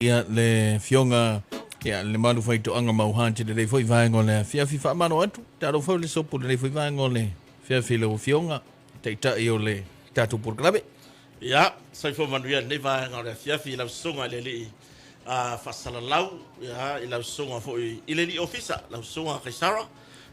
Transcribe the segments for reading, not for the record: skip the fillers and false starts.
ia le fionga ia le malu fai to anga mau hanti le foi vai ngole fia fifa mano atu taro foi le sopo le foi vai ngole fia filo fionga te ta io le tatu por grave ia sai fo manuia nei vai ngore fia fi la songa le li a fasala lau ia ila songa fo ile li ofisa la songa kaisara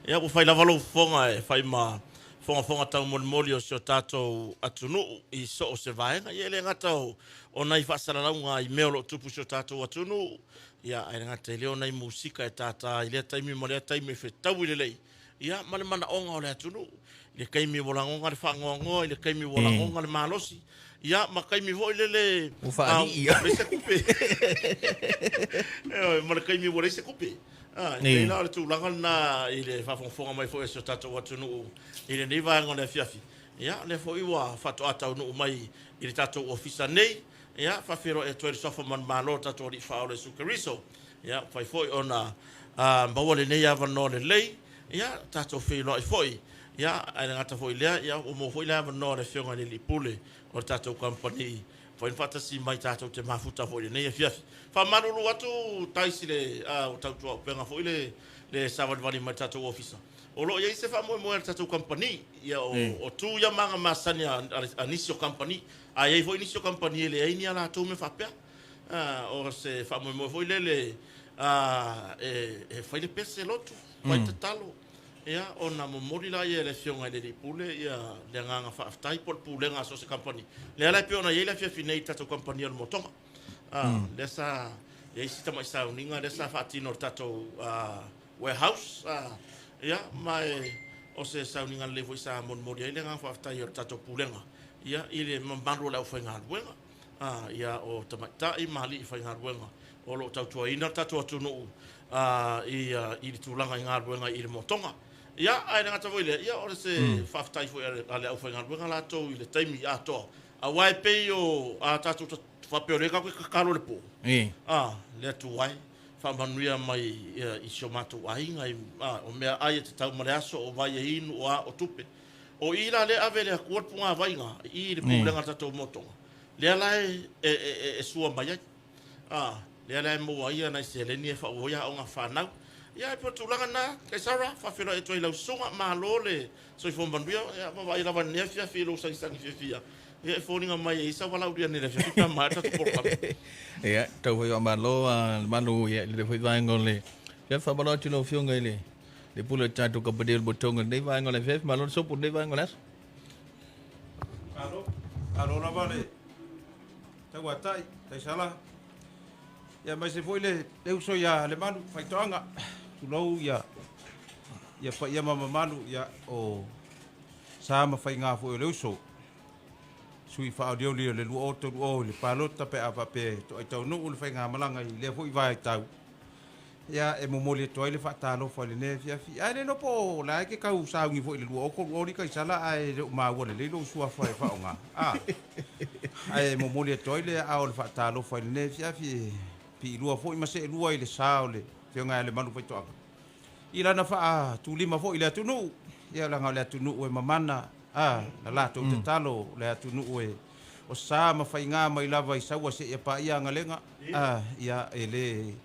ia ko fai la valo fonga e fai ma fonga tau moli o sio tato atunu I so o se vaenga ia le ngata o nai fasala lau nga I meo lo tupu sio tato atunu ia ai ngata ile o nai musika e tata ile taimi mo le taimi fe tau ile lei ia male mana onga o le atunu ile kaimi wola ngonga le fangongo ile kaimi wola ngonga le malosi ia ma kaimi vo ile le ufani ia le se kupe ma kaimi wola se kupe nei na le tūlanga na ile whafonga mai fo e so tato watunu ile nei vanga le fiafi ia le fo iwa fato ata no mai ile tato ofisa nei ia fa fero e toi sofa man malo tato ri fa ole sukariso ia fai fo ona bawale nei ava no le lei ia tato felo e foi ia ai ngata fo ile ia o mo fo ile ava no le fionga le lipule o tato company foi fata si mai tato te mafuta fo ile nei fiafi fa manulu watu taisile o tautua penga fo ile le savat vali mai tato ofisa o lo ia se fa mo tato company ia o tu ia manga masani anisio company a ia fo inisio company ele ai ni ala tu me fa pe o se fa mo fo ile le e fa ile pese lotu vai tatalo ia ona mo morila ia le fionga le pule ia le nganga fa tai por pule nga so se company le ala pe ona ia le fia finei tato company o Moatoga dessa e aí está mais sauninga dessa fatino tato warehouse ia mai o se sauninga le foi sa mon modia ile nga fa tai tato pulenga ia ile mambando la ufainga wenga ia o tamata I mali ufainga wenga o lo tatu ina tato atunu ia I tulanga nga wenga I Moatoga ia ai nga tavo ile ia o se fa tai foi ale ufainga wenga la to ile taimi a to a wai pe o tato fa peore ka kalo le po le tu wai fa manuia mai I shomato ai ngai o me ai te tau maleaso o vai inu o tupe o ila le avele ko punga vai nga I le pulenga tato Moatoga le ala e sua mai le ala mo ai na se le ni fa o ya nga fa na ia po tulanga na ke sara fa felo e toi la songa ma lole so fo manuia ya vai la van ne fia filo sa fia e foninga mai e sa wala uria ne le fipa mata por pa ia tau foi amalo malu ia le foi vai ngole ia fa balo tino fionga ile le pula tato ka pedel botonga nei vai ngole fef malo so por nei vai ngole alo na vale ta watai ta sala ia mai se foi le uso ia le malu fai toanga tu lo ia pa ia mama malu ia o sa ma fai nga foi le uso sui fa audio le lu auto o le palota pe apa pe to ai tau no le fai nga malanga I le foi vai tau ia e mo mole to le fa talo fo le ne fia fi ai le no po la ke ka usa ngi foi le lu o ko o ri kai sala ai le ma wo le lo sua fa fa nga ai mo mole to le a o le fa talo fo le ne fia fi pi lu fo ma se lu ai le sa o le te nga le malu fai to ila na fa tu lima fo ile tu no ia la nga le tu no e mamana na la to te talo le atu nu o sa ma fai nga mai lava I saua se e pa ia ngalenga ia ele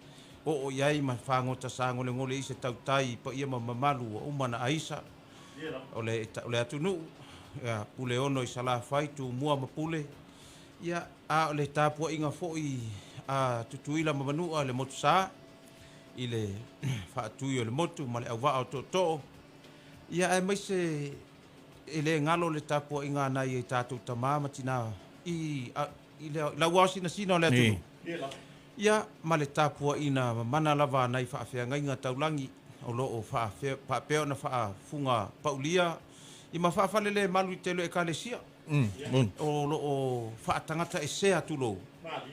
o iai ma fango ta sango le ngole I se tautai pa ia ma mamalu o mana aisa o le atu nu ia pule ono I sala fai tu mua ma pule ia o le tapu inga fo I tutuila ma manua le motu sa I le fa tui o le motu ma le au va o to ia e mai se ele ngalo le tapu inga na I tatu tamama tina I la wasi na sino le tu ia ma le tapu ina mana lava nai fa fe nga taulangi o lo o fa fe pa pe na fa funga paulia I ma fa le malu telo e kalesia o lo o fa tangata e se atulo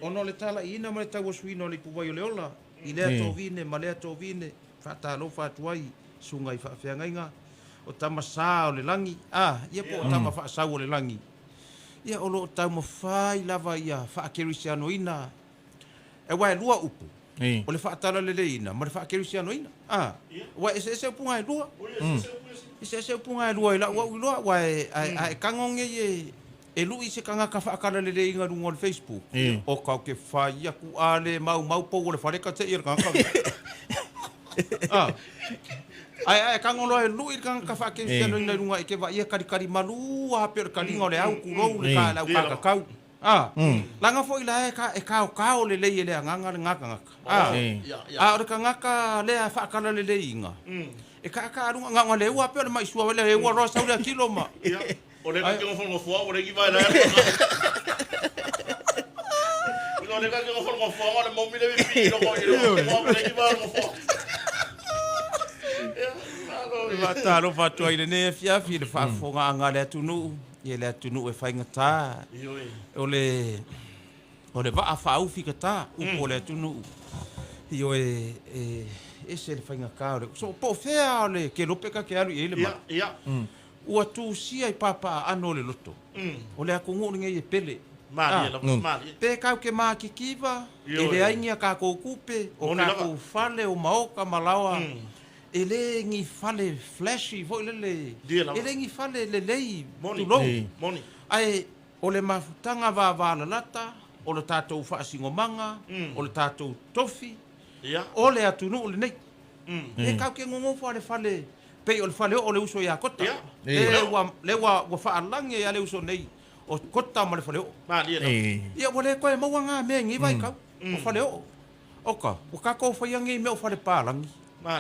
ono le tala ina ma le tawo suino le puwai le ola I le to vine ma le to vine fa talo fa tuai sunga I fa fe nga o tama sa o le langi ia po o tama fa sa o le langi ia o lo tama fai lava ia fa kerisiano ina e wa lua upu o le fa tala le ina ma le fa kerisiano ina wa ese punga lua ese punga lua la wa lua wa ai kangonge ye e lui se kanga ka whaakara le inga runga on Facebook. O kau ke whai aku ale mau pou le whareka te ira kanga. Ai kangono e lui kanga ka whaake siano ina runga i ke wa ia kari malu a pe kalinga o le au kurou le ka lau kaka kau. Langa foi la e kau le lei le nganga ngaka. Ora ka ngaka le whaakara le inga. E ka runga nganga le ua pe mai sua le ua rosa le kilo ma. O le ka ke ngofo ngofo o le ki vai la. O le ka ke ngofo ngofo o le mo mi le pi lo mo le ki vai ngofo. Va taro fatua ile ne fia fi le fa fonga nga le tunu ye le tunu e fa ngata. O le va fa u fi kata u le tunu. Io e se le fa ngaka so po fea le ke lope ka ke alu ile ma. Ua tu sia i papa ano le loto. O le ako ngō nge i pele. Mali. Pe kau ke maa ki kiva, e le aingia ka kou kupe, o ka kou fale o maoka malawa. E le ngi fale flashy, vo le le. E le ngi fale le lei, tulou. Ai, o le mafutanga va la lata, o le tātou whaasingomanga, o le tātou tofi, o le atunu o le nei. E kau ke ngongo fale. Pei o le fale o le uso ia kota. Le wa whaalangi ia le uso nei. O kota ma le fale o. Ia wale koe mauanga mea ngi vai kau. O fale o. Oka, o kako whaiangi me o fale pālangi.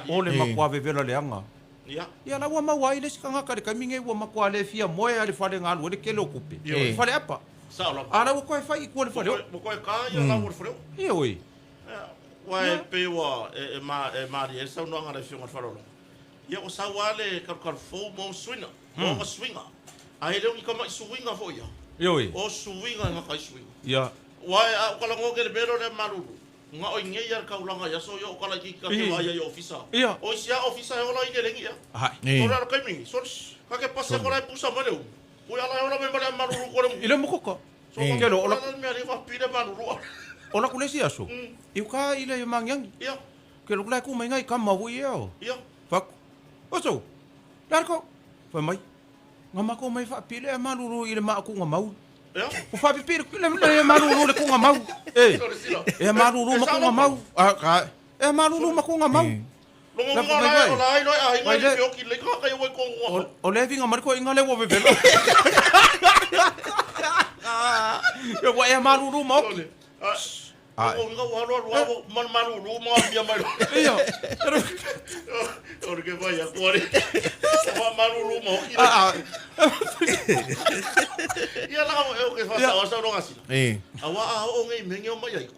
O le makua vevela le anga. Ia la ua maua i le sikanga kare kaminge ua makua le fia moe a le fale ngalu o le kele o kupe. Fale apa. Ara ua koe whai kua le fale o. Mo koe ka ia la ua le fale o. Ia oi. Wai pe wa e maari e sau noanga le fionga fale o. Ia o sawale kar fo mo swinga mo swinga ai le ngi kama swinga fo ia yoi o swinga nga kai swinga ia wai a kala ngo ke bero le maru nga o nge ia ka ulanga ya so yo kala ki ka ke wai ya ofisa o sia ofisa e ola ine lengi ia ora ka mi so ka ke pasa ko lai pusa mo le o ya la ola me mala maru ko le ile mo ko so ke lo ola me ari va pide maru ola ku le sia so i ka ile mangyang ia ke lo lai ku mai ngai kama wi ia fak oso, larko, foi mai. Ngama ko mai fa pile maluru ile ma ku ngamau. O fa pile le maluru le ku ngamau. E maluru ma ku ngamau. E maluru ma ku ngamau. Longo ngala lai noi ai ngai le fio ki le ka kai wo ko. O le vinga mar ko ingale wo bebelo. Yo wa e maluru ma. O nga walo maru ma bia mai. Ia. Or que vai agora. O maru ma. Ia lá eu que faça o não assim. Awa o ngai mengi o mai ai.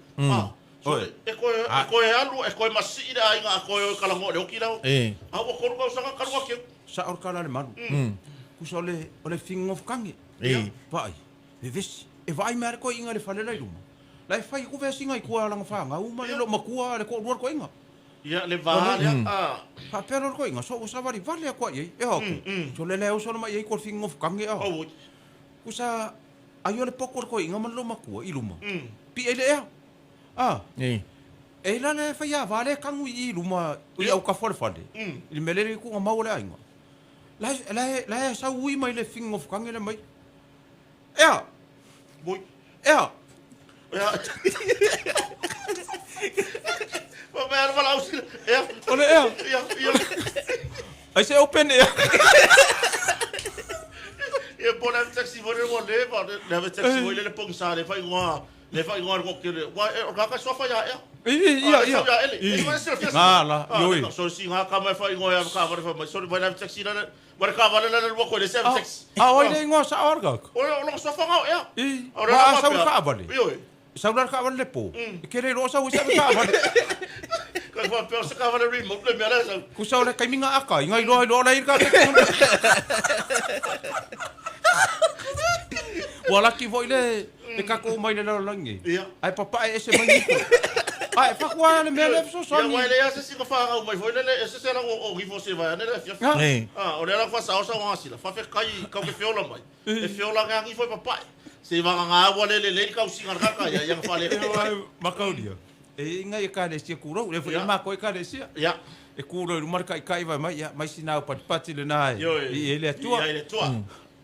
E ko alu e ko masira ai nga ko kala ngo le kila. Awa ko ko sanga karu ke. Sa or kala le manu. Ku sole o le thing of kangi. Vai. E vis. E vai mer ko inga le fale lai luma. Lai fai ku vesi ngai kua langa whanga uma le lo makua le ko ruar ko inga. Ia le vale Pa pero ko inga so savari vale a ko ye e hoku. So le leo so mai ko thing of kange a. Kusa ayo le pokor ko inga man lo makua iluma. Pi ele e. E la le fai a vale kangu i iluma i au ka fole fale. Il melere ku ngama le inga. La sa ui mai le thing of kange le mai. E. Boy. E. Wat ben je van Aussie? Ja. Oh nee, Ja. Hij zei open, ja. Je bon even taxi voor de wonde, maar de hebben taxi voor de pongsa, de fai ngwa, de fai ngwa ko ke. Wa ka sofa ya. Ja. La, joi. So si nga ka mai fai ngwa ya ka va fa, so va na taxi na, wa ka va na wo ko de sem taxi. Oi de ngwa sa orga. O sofa nga ya. Ora sa ka va. Saular ka van lepo. Kere rosa usa ka van. Ka va per sa ka van remote le mera sa. Ku sa le kaiminga aka, ngai lo lai ka. Wala ki voile de ka ko mai le langi. Ai papa ese mai. Ai fa kwa le mera so so. Ya wale ya se ko fa ga mai voile le ese se la o rifo se va ne le fia. O le la fa sa wa sila. Fa fe kai ka ke fiola mai. E fiola ga rifo papa. Se va nga wale le ka usinga ka ya yang fale. Makaudia. E ngai ka le sia kuro, le foi ma ko ka le sia. Ya. E kuro i marka i kai vai mai, mai sina o pati le nai. I ele tua. Ia ele tua.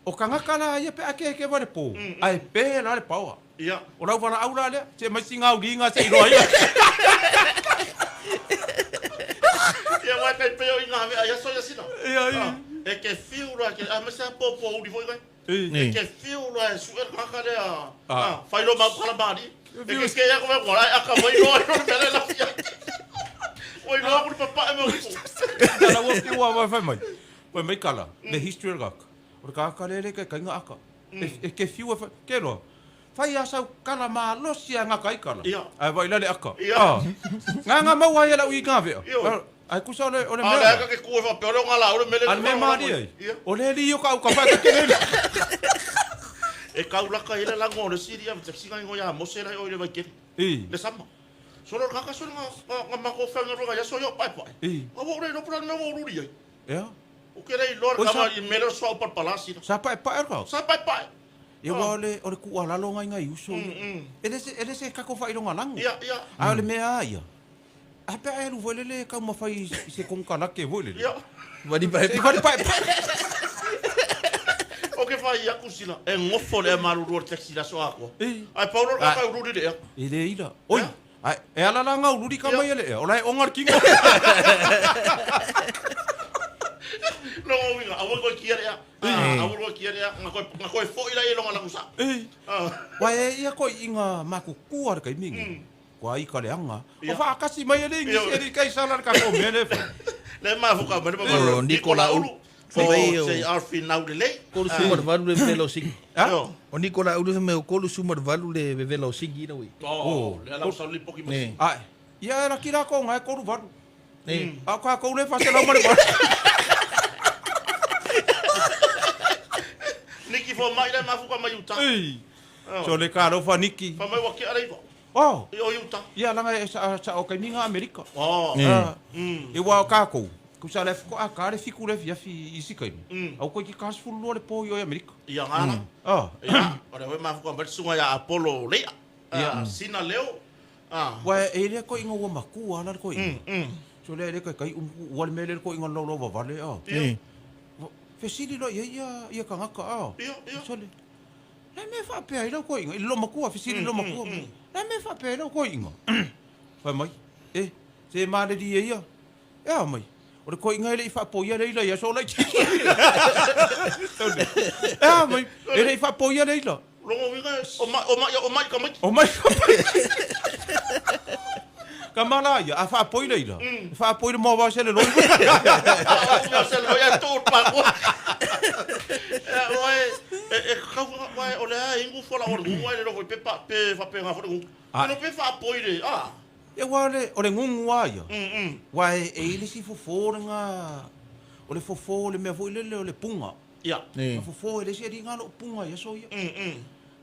O kangaka la ia pe ake ke vale po. Ai pe la le paua. Ia. O rau vana aula le, se mai singa uringa se iroa ia. Ia wai kai peo inga me ia so ia sina. Ia. E ke fiura ke a mesa popo uri foi kai. E ke fiura e suer kaka le a. Fai lo mau kala bari. E ke ia ko me ngora a ka mai no no me la fia. Oi no ko papa e mo. Tala wo ki wa vai mai. Vai mai kala. The history gak. O kaka le ke kainga aka. E ke fiura ke lo. Fai asau kala ma losia ngaka ikala. Ai vai lale aka. Nga mau ai la ui ka vea. Ai kusa ole mea. Ala ka ke kuwa fa pero ngala ole mele. Al me mari ai. Ole li yo ka ka fa ka ke. E ka ula ka ile la ngore siria me tsinga ngo ya mosela o ile vai ke. Le sama. Solo ka solo nga ma ko fa ngoro ya so yo pai pai. O bo re no plan me bo ruri ai. Ya. O ke rei lor ka ma mele so par palasi. Sa pai pai ka. Sa pai pai. Ia ole ku ala longa ngai uso. Ele se ka ko fa ilonga lang. Ia. Ale mea ia. Apa ai lu volele ka ma fai se kon kana ke volele. Ia. Vadi pai. O ke fai ia kusila. E ngofo le maru ro taxi la so ako. Ai paulo ka uru de. Ile ila. Oi. Ai e ala langa uru ka mai ele. Ola ongar kingo. No winga, awu ko kiere ya. Awu ko kiere ya, ngako fo ila ilo ngala kusa. Wa ia ko inga maku kuar kai mingi. Wa ika le anga. O fa kasi mai ele ngi eri kai sala ka ko mele. Le ma fu ka mele ba. Nicola Ulu. Sei arfi nau de le. Ko suma de valu le velo sing. O Nicola Ulu me ko suma de valu le velo sing ina wi. Oh, le ala sa li poki mas. Ai. Ia era kira ko ngai ko valu. A ko le fa se la mare. Niki fo mai le mafu ka mai uta. So le karo fa Niki. Fa mai wa ki ala iwa. Oh. O uta. Ia langa sa o kai minga Amerika. Oh. E wa ka ko. Ku sa le ko a ka le fiku le fi isi kai. Au ko ki kas fu lo le po yo Amerika. Ia ngana. Ia. Ora we mafu ka mai sunga ya Apollo le. Ia sina leo. Wa e le ko inga wa maku ala ko inga. So le kai wa le mele ko inga lo va vale. Fesili lo ia ka ngaka Ia. Sole. La me fa pe ai lo ko inga. Lo makua fesili lo makua. La me fa pe lo ko inga. Fa mai. Se ma de dia ia. Ya mai. O ko inga le fa po ia le ia so la. Ya mai. Ele fa po ia le ia. Longo winga o mai ka mai. O mai. Kamala ia a fa po ia ia. Fa po ia mo va se le lo. Ya se lo ya tu pa ko. Wai o le ingu fola o ngu ai lo pe fa pe nga fo ngu. No pe fa poire. E wale o le ngungu ia. Wai e ile si fofo nga. O le fofo le me vo ile le punga. Ia. O fofo ele se ringa lo punga ia so ia.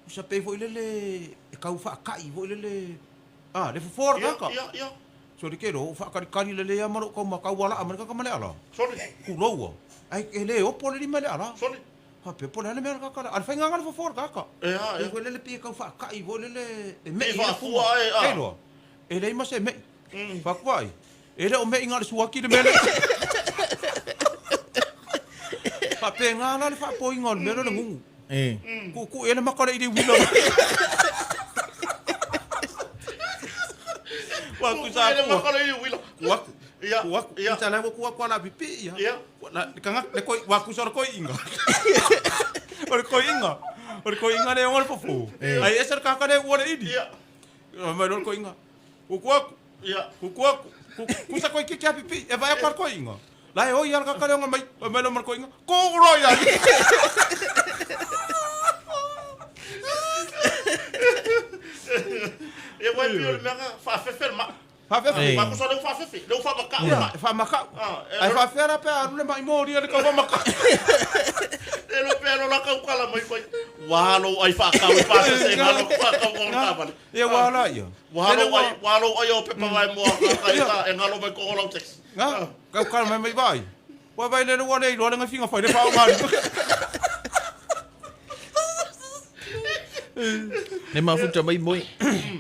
O sa pe vo ile le e kau fa kai vo ile le. Le fofo ka. Ia. So le kero fa kari le ia maro ko makau wala Amerika ka male ala. Sorry. Ku loa. Ai ele o pole li male ala. Sorry. Pa pe pole le mele ka. Al fa nga le fofo ka. Ia. E vo le pe kau fa kai vo le me fa fu ai. Kero. Ele ima se me. Fa kwai. Ele o me inga le suaki le mele. Pa pe nga la le fa po inga le mele le ngungu. Ku ele makara i de wila. Wa ku sa ele makara i wila. Wa sa la ku kwa la pipi ya. La kanga le ko wa ku sa ko inga. Or ko inga le ngol pofu. Ai eser ka ka le wo le idi. Ma lo ko inga. Kukuaku. Ia. Kukuaku. Kusa ko ki pipi e vai par ko inga. La e o ia ka ka le mai. O me lo mar ko inga. Ko ro ya. E vai pio me fa ferma. Fa fe. Ma ko so le fa fe. Le fa maka. Fa maka. Ai fa fera pe a le mai mori le ka fa maka. E lo pero la ka kala mai pai. Walo ai fa ka fa se ngalo fa ka ko ka vale. E wala ia. Walo ai o pe pa vai mo ka e ngalo mai ko lo tex. Nga. Ka mai vai. Wa vai le wala i lo le finga fa le fa wa. Ne mafuta mai moi.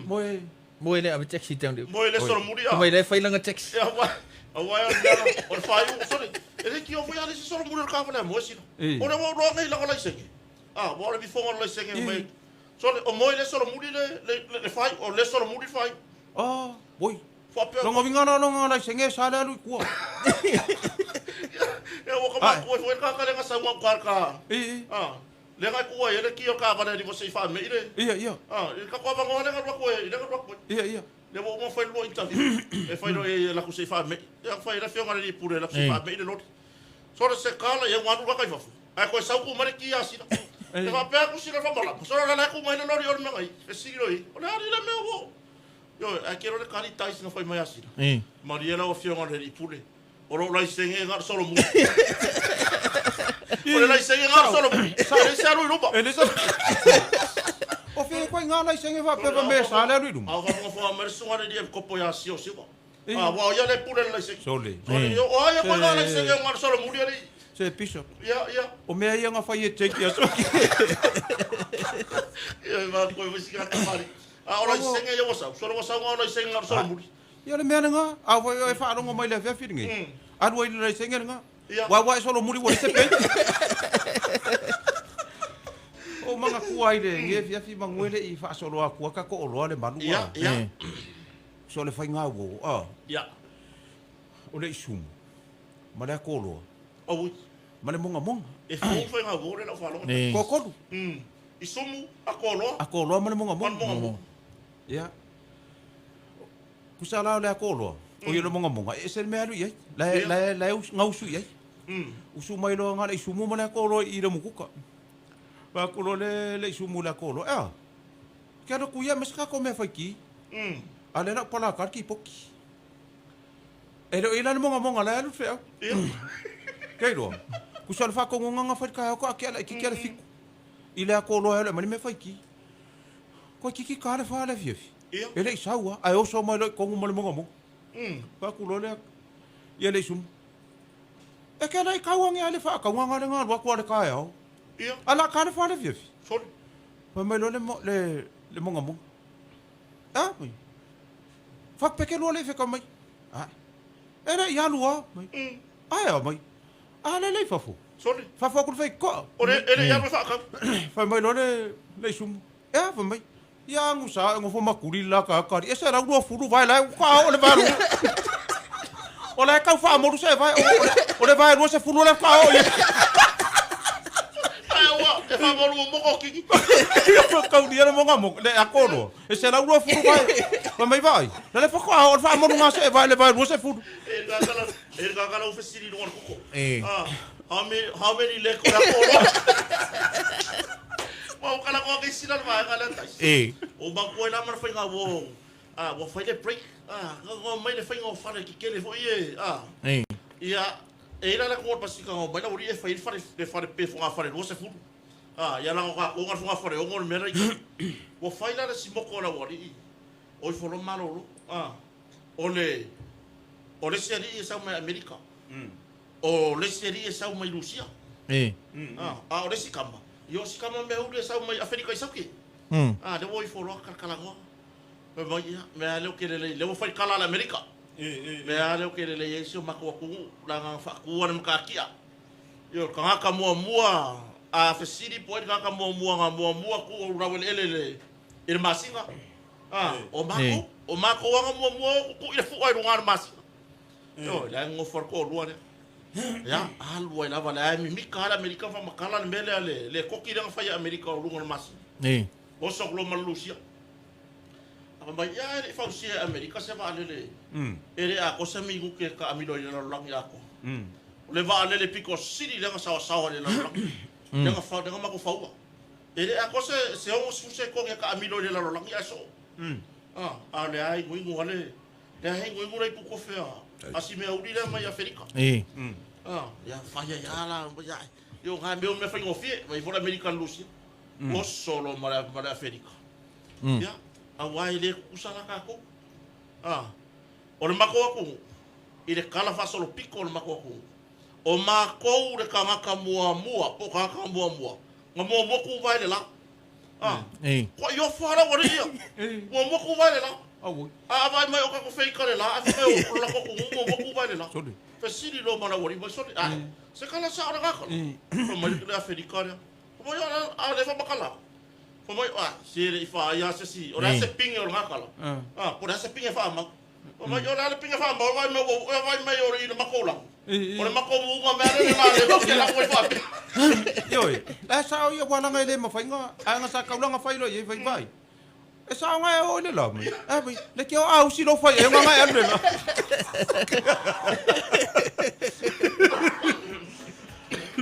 Moi. Moi le ave taxi tang de. Moi le soro muri. Mai le fai langa taxi. Ya wa. Awai o fai o sorry. Ele ki o foi ali soro muri ka fa le mo sino. O le mo lo ngai la ko la seki. Wala mi fonga le senge mai. So o moi le solo mudi le fai o le solo mudi fai. Boy. Fa pe. Longa vingana longa la senge sala lu ku. O ka ko foi ka le sa ngwa ka. Le ga ku ye le ki o ka ba di mo se fa me ile. Iya. Ka ko ba ngone ka ko ile ka ko. Iya. Le mo foi lo interview. E fai no e la ku se fa me. Ya fai la fionga di pure la se fa me ile lot. So se kala ye ngwa ka fa. Ai ko sa ku mare ki asira. E va pe ku sira fa mala. So la ku mai le lori o me ngai. E sigiro i. O le ari le me o. Yo, a kero le kali tais na foi mai asira. Mariela o fionga di pure. O lo lai senge ngar solo mu. O lai senge ngar solo mu. Sa le sa ru rupa. Ele sa. O fe ko nga lai senge va pe me sala lu. A va mo mer sunga di ko po ya si o si ba. Wa ya le pure lai senge. Sole. O ya ko lai senge ngar solo mu di. Se piso. Ya. O me ia nga fa ye check ya so. Ya va ko musika ta mari. O lai senge yo sa. Solo sa nga lai senge ngar solo mu. Ya le me nga. A foi e fa rongo mai le fe fi ngi. Adu ile lai senge nga. Wa solo muri wo se pe. O manga kuai le nge fi mangwele I fa solo aku ka ko lo le manu. Ya. So le fa nga wo. Ya. O le sum. Ma le ko lo. O Mane monga. e fu foi nga wo le fa lo. Kokodu. Isumu akolo. Akolo mane monga. Monga. Ya. Kusala le akolo. O yo monga. E se me alu ye. La ngau su ye. Usu mai lo nga le sumu mane akolo I le mukuka. Ba akolo le sumu le akolo. Kero kuya meska ko me faki. Ale na pala kar ki poki. Elo ila monga la lu fe. Kairo. Kusala fa ko nga fa ka ko akela ki kela fiku. Ile akolo ele mane me faki. Ko ki ka le fa le fi. Ele sawa. Ai o so mai lo ko mo monga. Fa kulo le. Ye le sum. E ka nai kawang ya le fa ka wanga le ngar wa ko le ka ya. Ala ka le fa le fi. Sorry. Pa mai lo le monga mo. Mai. Fa pe ke lo le fe ka mai. Era ya lua mai. Mai. Ale le fa fo. Sorry. Fa fo ku fe ko. O ele ya fa ka. Fa mai lo le sum. Fa mai. Ya ngusa ngo fo makuri la ka ka. Ese ra ro furu vai la ka o le va. O le ka fa mo se vai. O le vai ro se furu le ka o. E fa mo mo ko ki. Ka u dia mo ngamo le akolo. Ese ra ro furu vai. Fa mai vai. Le fa ka o fa mo nga se vai le vai ro se furu. E ga kala o fesiri no ko. How many le ko akolo. Mau kala ko ke sila ba kala tais. O ba ko la mar fa nga wo. Wo fa le break. Ngo mai le fa nga fa le ki kele fo ye. Ia e la ko pa sika ngo ba na uri e fa le pe fo nga fa le wo se fu. Ya la ko nga fo nga fa le ngo me ra. Wo fa la si mo ko la wori. O fo lo malo. O le seri e sa mai Amerika. O le seri e sa mai Rusia. O le sikama. Yo si kama me ule sa mai Afrika I sauki. De voi folo kala go. Me vai me ale o que le vou fai kala la Amerika. Me ale o que le yeso mako ku la nga fa ku na mkakia. Yo ka mua a fesiri pode ka mua ku ra wele ele ir masinga. O mako wa mua ku ile fu ai rungar masinga. Yo la ngo for ko ruane. Ya alwa ila vala mi kala Amerika fa makala mbele le koki nga fa ya Amerika o lungo mas o so glo malusia aba ya le fa usia Amerika se va le ele a cosa mi gu ke ka amilo le lang ya ko le va le pico city le sa le lang nga fa nga ma ko fa ele a cosa se o se ko ke ka amilo le lang ya so ale ai ngu ale le ai ngu le ku ko fe asi me uri le mai Afrika ya falla ya la ya yo ga me fa ngofie mai fora America Lucia o solo mara Afrika ya awai le kusala ka ko o le mako ko ile kala fa solo pico le mako ko o mako le ka ngaka mua po ka mua ngamo ku vai le la ko yo fara wori yo mo ku vai le la vai mai o ka ko fei ka le la o la ko mo ku vai le la fesiri lo mana wori mo so se kala sa ora ka ko mai le Afrika Mo yo a le fa makala. Ko mo si le fa ya si. Ora se pinge o ngakala. Ko se pinge fa ma. Ko mo yo le pinge fa ma vai me o ina makola. Ora makola nga mere le la ko fa. Yo, sa yo wala nga le mafainga. Anga sa kaula nga failo ye vai. Sa nga o le la. Le ke o au si lo fa e nga e le.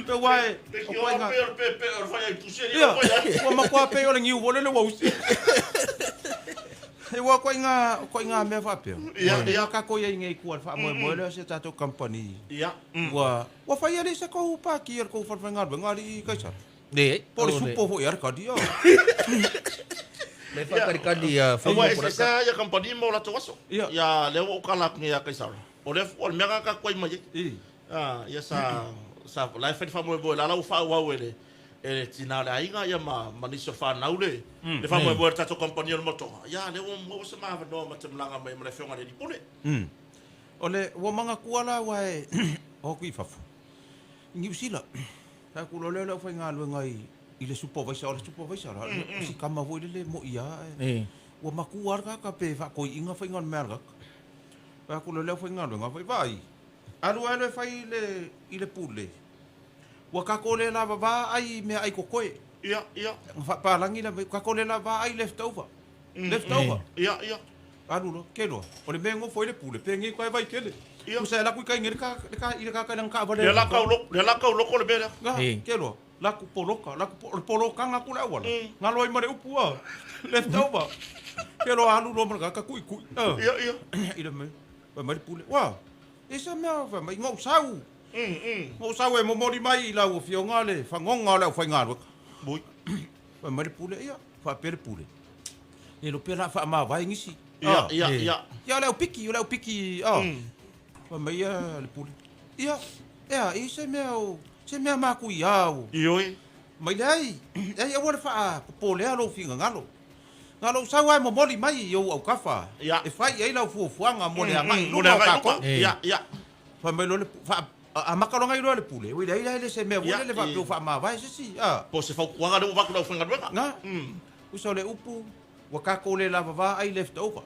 Pe wai, o pai nga. Pe o fai puxeri. Ko ma ko pe o le ngiu vole le wo si. E wa ko nga me fa pe. Ya ka ko ye ngai ku fa mo le se tato company. Ya. Wa fa ye le se ko pa ki ko fa nga ngari ka sa. Ne, por supo fo yar ka dia. Le fa ka dia fa mo por esa ya company mo la to waso. Ya le o kala ngi ya ka sa. O le o me ka ko mai. Ya sa la fa mo bo la fa wa wele. E tina la inga ya ma ni so fa naule. Le fa mo bo tato company mo to. Ya le o mo se ma no ma temlanga mai mo le fionga le pule. Ole wo manga kuala wa o ku fa. Ngi sila. Ta ku lo le fa nga lu ngai ile supervisor si kama vo le mo ia. Wo makuar ka pe fa ko inga fa ngal merga. Pa ku lo le fa nga lu nga vai. Alu ele fa ile pule. Wa ka ko le la ba ai me ai ko koe. Ia. Fa pa langi la ka ko le la ba ai left over. Ia. Alu lo ke lo. O le mengo foi le pule pe ngi ko vai kele. Ku sa la ku ka ngir ka ile ka nang ka va le. Le la ka lo ko le bela. Ke lo. La ku poloka nga ku la wala. Nga loi mare upua. Left over. Ke lo alu lo ka ku. Ia. Ile me. Ba mari pule. Wa. Esa me fa mai ngau sau. Ngau sau e mo mori mai la o fionga le fa ngonga la fa ngalo. Bui. Ba mari pule ia. Fa pere pule. E lo pela fa ma vai ngisi. Ia. Ya le piki. Ba mai le pule. Ia. Ese me ma ku iau. Ioi. Mai dai. Ai o fa pole alo finga ngalo. Ngalo sau ai mo mori mai yo au kafa. E fai ai la fuanga mo le ngai mo le ngai. Ia. Fa me lo fa a makalo ngai lo le pule. Ui dai le se me vole le va pro fa ma vai si. Po se fa kuanga do va ku do finga do. Nga. Uso le upu. Wa ka ko le lava va ai left over.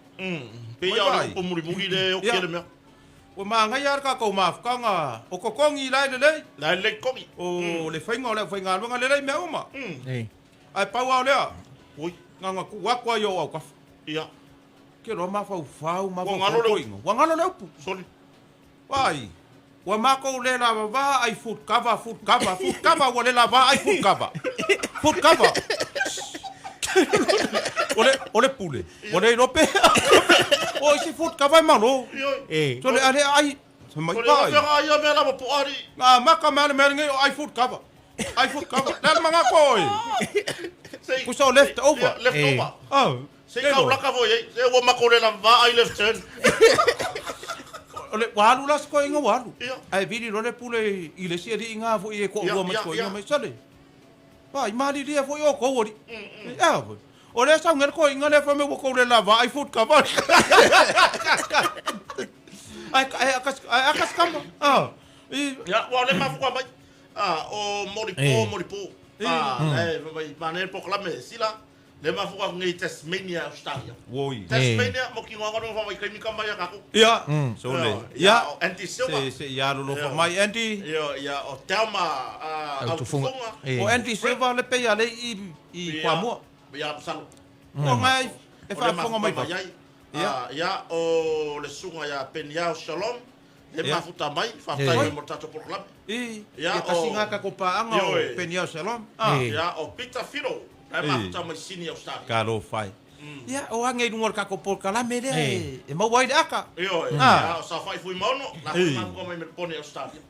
Pe ya o muri le o kele me. O ma ngai ar ka ko ma fkanga. O ko kongi lai le. Lai le kongi. O le fainga lo le me uma. Ai pa wa le. Oi. Nga ku wa kwa yo au ka. Ia. Ke lo ma fa ma fa ko ingo. Wa ngalo le upu. Soli. Vai. Wa ma ko le lava va ai foot cover. Wa le lava ai foot cover. Foot cover. Ole pule. Ole rope. O isi foot cover malo. So le ale ai. Mai vai. Ai me la po ari. Nga maka me ngai ai foot cover. Dal manga koi. Kuso left over. Left over. Se Sei ka ula ka voi, se wo makole la va ai left turn. Ole walu las ko inga walu. Ai vidi role pule ile sia di inga fo e ko wo ma ko inga mai sale. Vai mali dia fo yo ko wori. Ya. Ole sa ngel ko inga le fa me wo ko le la va ai foot cover. Ai akas kama. Ya, wa le ma fo mai. O moripo. Vai panel po klame sila. Le ma fuka ngai Tasmania Australia. Woi. Tasmania mo ki ngwa no fa vai kai mi kama ya kako. Ya. So le. Ya. Anti silva. Se ya lo fa mai anti. Ya o Telma Autofunga. O anti silva le pe ya le I kwa mo. Ya salo. O mai e fa fonga mai. Ya o le sunga ya Penia Shalom. Le ma futa mai fa tai mo tato por club. Ya o singa ka ko pa anga o Penia Shalom. Ya o Peter Firo. Ai ma futa mai sini Australia. Kalo fai. Ya o ange ngor ka ko por kala me de. E mo wai aka. Ya sa fai fui mono, na ma ko mai me pone Australia.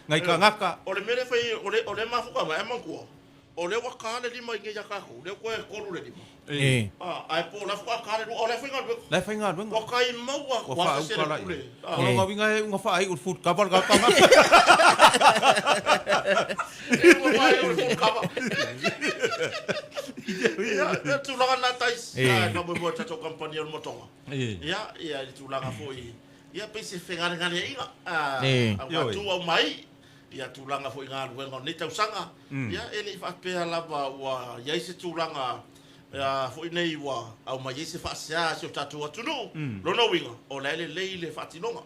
Ngai ka ngaka. O le mere fai o le ma fuka mai man ko. O le wa ka le lima nge ya ka ko. Le ko e ko le lima. Ai po la fuka ka le o le finga. Le finga ben. O kai mau wa se le pule. O nga winga nga fa ai ul foot cover ka ka. Ya tu la na tais. Ka mo mo tato company mo tonga. Ya tu la ga foi. Ya pe se finga ngani inga. Tu o mai ia tūlanga fo i ngā ruenga nei tausanga. Ia ele i whapea lava ua iai se tūlanga fo i nei ua au mai iai se whaasea se o tātou atunu. Lona winga o lele le whaatinonga.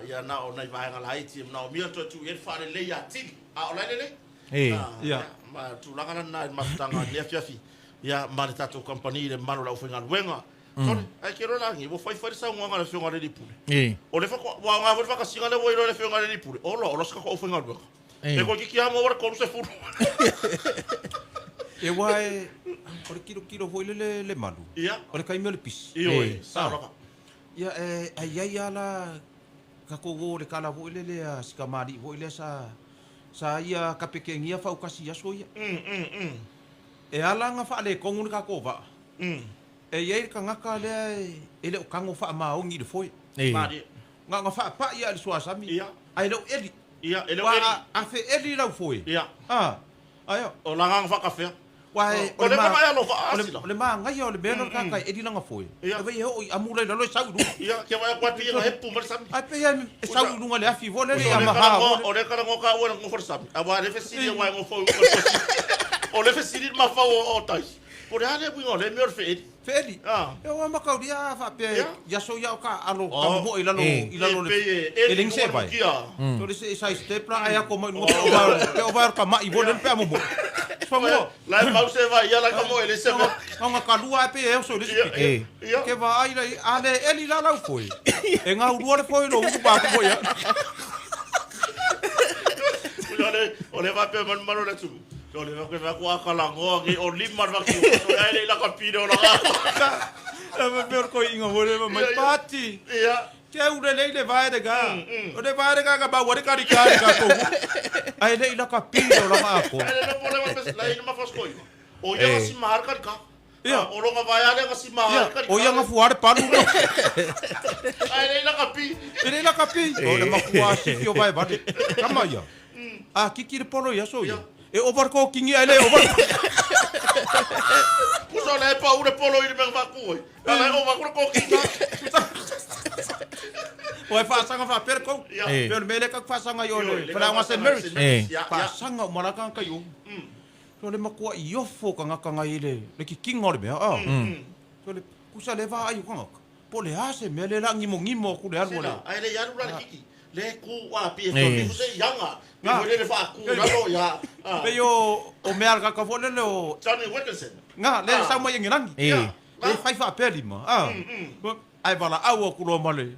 Ia na o nei vaenga la iti na o mia to tu ia whaare lei atili. O lele lei? Ia. Ma tūlanga na mafutanga ni afiafi. Ia ma le tātou company le mano lau whainga ruenga. Sore, ai ke rola ngi, wo fai sa nganga le fionga le dipule. O le fako wa nga vo faka singa le wo le fionga le dipule. O lo ska ko fenga ruenga. E ko ki amo ora ko se furu. E wai o le kilo foi le malu. Ia. O le kai me le pis. Ia, sa roka. Ia ai ala ka ko go le kala vo le sikamari vo le sa ia ka pekengia fa ukasi ya soia. E ala nga fa le kongu ka ko va. E iei ka ngaka lea ele o kango wha maongi le foi. Mari. Nga wha pa ia le suasami. Ia. Ai lau eli. Ia, ele o eli. A fe eli lau foi. Ia. Aio. O langa wha kafea. Wai, o le maa alo wha asila. O le maa ngai o le mea lor kakai eli langa foi. Ia. E vei hoi amulai lalo e sau runga. Ia, kia wai kwa pia hepu mara sami. Ai pe e sau runga le afi vole le amaha. O le kara ngoka ua ngofar sami. A wa le fesiri wai ngofo. O le fesiri mafa o tais. Por ale wingo le mior fedi. Fedi. E o makau dia fa pe ya so ya ka alo ka mo ilalo le. E ling se vai. To le se sai stepla ai ko mo no o va ka mai volen pe mo. Famo. La mau se vai ya la ka mo ele se va. Nga ka lua pe e so le. Ke va ai le ale eli la la foi. E nga urua le foi lo u ba ko ya. Ole va pe man mano le tu. Yo le veo que va a calango que o limar va que o ai la capiro la. Me peor ko inga vole mai pati. Ia. Ke ure le vai de ga. O le vai de ga ba wori ka ko. Ai le la capiro la ma ko. Ai le problema es la ina ma fas ko. O ia si marca ka. Ia, o longa vai ale ka si marca. O ia nga fuare panu. Ai le la capi. Ele la capi. O le ma fuare si o vai va. Kama ia. Kiki le polo ia so ia. E o barco kingi ele o barco. Puso le pa ure polo i me va ku. Ala o va ko kinga. O e fa sanga fa per ko. Per mele ka fa sanga yo le. Fa nga se merch. Fa sanga o maraka ka yo. So le makua i ofo ka ngaka ngai le. Le ki kinga le mea. So le kusa le va ai ko. Po le ase mele la ngimo ku le alu la. Ai le yaru la kiki. Le ku wa pi e so se yanga. Mi le fa ku la lo ya. Pe yo o mea ka vole le o Johnny Wilkinson. Nga le sa mai ngirangi. Le fai fa peli ma. Ai bala au ku lo male.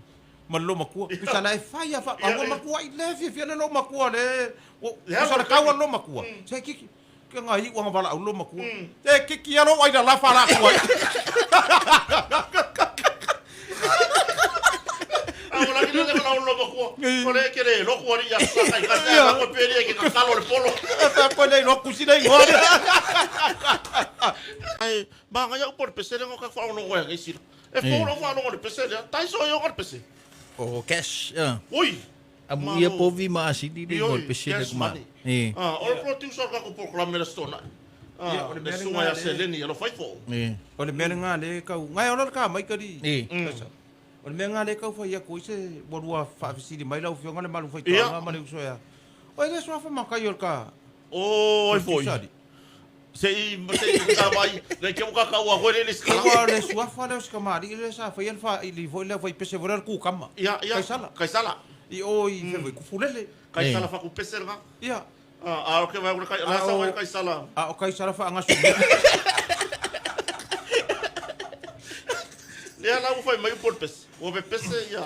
Malo makua. Kusa la fai fa au makua i le fi le lo makua le. O so le kawa lo makua. Se kiki ke ngai wa bala au lo makua. E kiki alo ai la fa la ku. Ahora que no te van a ko. Ko le kere lo ko ri ya sa kai ka ko peri ke ka kalo le polo. Ta ko le lo kusina ngore. Ai, ba nga ya por pesere ngo ka fa no ngwe ngi sir. E fo no fa no ngore pesere, tai so yo ngore pesere. O cash. Oi. Amu ia povi ma si di ngol pesere ma. O pro tu so ka ko proclame le stona. O le sunga ya seleni ya lo fai fo. O le mele nga le ka ngai o ka mai ka di. O le mea le kau whaia ko se borua whaafisiri mai lau whionga le malu whaitoanga mani usoea. O ele soa whamakai o ka. O, e foi. Se i ka mai, le ke muka ka ua hore le skala. Ua le suafa leo skamari, le sa whaia wha ili voi leo whai pese vorer ku kama. Ia. Kaisala. I o i whewai kufulele. Kaisala whaku pese nga. Ia. O ke vai kaisala. O kaisala wha angasu. Lea la ufai mai por pese. O be pese ia.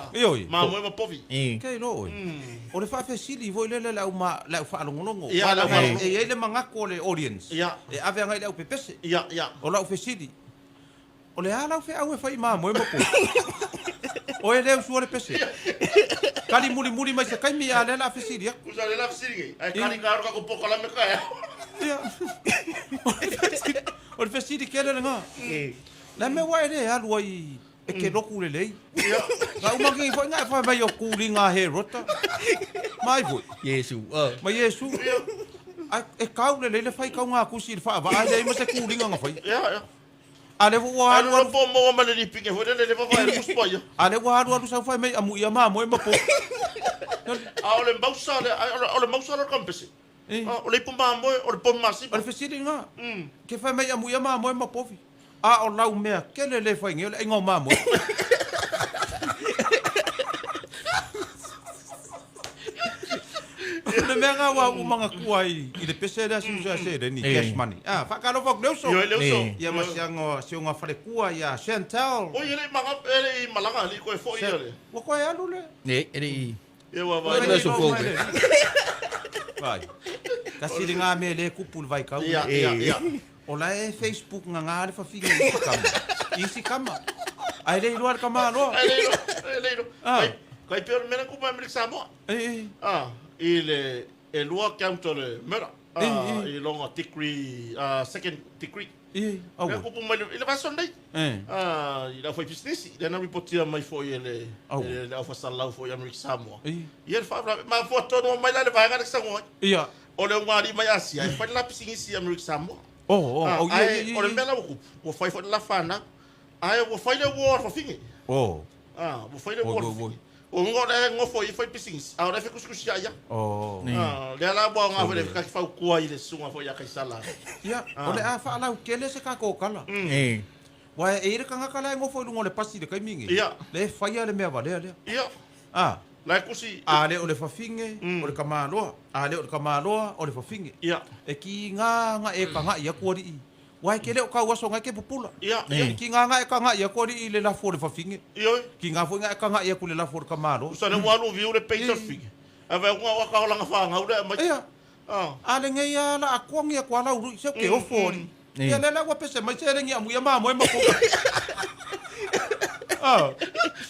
Ma mo ma povi. Kei no. O le whafe sili voi lele lau whaalongonongo. Ia la e ele mangako le audience. Ia. E ave ngai lau pe pese. Ia. O lau fe sili. O le ala fe au e whai ma mo po. O e leo suole pese. Kali muri mai se kai mi ale la fe sili. Usa le la fe sili. Ai kali ka ro ka poka la me ka. Ia. O le fe sili kele nga. La me wa ele alu ai e ke roku le lei. Ga uma ki foi nga fa mai o kuli nga he rota. Mai voi. Yesu. Mai Yesu. E kau le fai kau nga kusi fa va ai mo se kuli nga fai. Ia. Ale wa Alu lo po mo ma le pinge fo le fa fa mus po yo. Ale wa alu sa fa me amu ya ma mo po. Ole mbausa ole mbausa lo kompesi. Ole pumba mo ole pom masi. Ole fesiri nga. Ke fa me amu ya ma mo po fi. A o lau mea ke le fa nge le ngo ma mo. Le mega wa umanga kuai i le pese da si sa se ni cash money. Fa ka lo fok leuso. Yo leuso. Ya masiango si nga fa le kua ya Chantal. O ile manga ele malanga li ko fo ile. Wa ko ya lule. Ele E wa Vai dar sufoco. Vai. Kasi nga me le kupul vai ka. Ya. Ola e Facebook nga ngale fa figa isi kama. Isi kama. Ai le luar kama lo. Ele. Kai pior mena ku pa Amerika Samoa. Il lua counter le mera. Il longa degree second degree. Au. Ku pa il va sondai. Il a foi business. Il na reportia mai foi ele. Ele a fa salau foi Amerika Samoa. Il fa ma foto no mai la le vai ga Samoa. Ia. Ole ngari mai Asia. Fa la pisingisi Amerika Samoa. Ia. Ole mela ku foi la fana. Ai wo foi le war for fingi. Wo foi le war. O ngora ngo foi pisings. Ahora fica cuscusia ya. Le la bo nga vele ka fa ku ile sunga foi ya kai sala. Ia. Ole a fa la kele se ka ko kala. Wa e re kanga kala ngo foi lungo le pasi de kai mingi. Ia. Le fa ya le me va le. Ia. La kusi. Ale ole fa finge, ole kamaloa. Ale ole kamaloa, ole fa finge. Ia. E ki nga e kanga ia ko ri. Wai kele o ka waso nga ke popula. Ia. Ki nga e kanga ia ko ri le la fo le fa finge. Ia. Ki nga fo nga e kanga ia ku le la fo kamalo. Sa le walu viu le peito finge. Ave nga wa ka langa fa nga ule mai. Ia. Ale nga ia la akwang ia kwa la uru se ke o fo ri. Ia le la wa pese mai se ngi amu ia ma mo ko.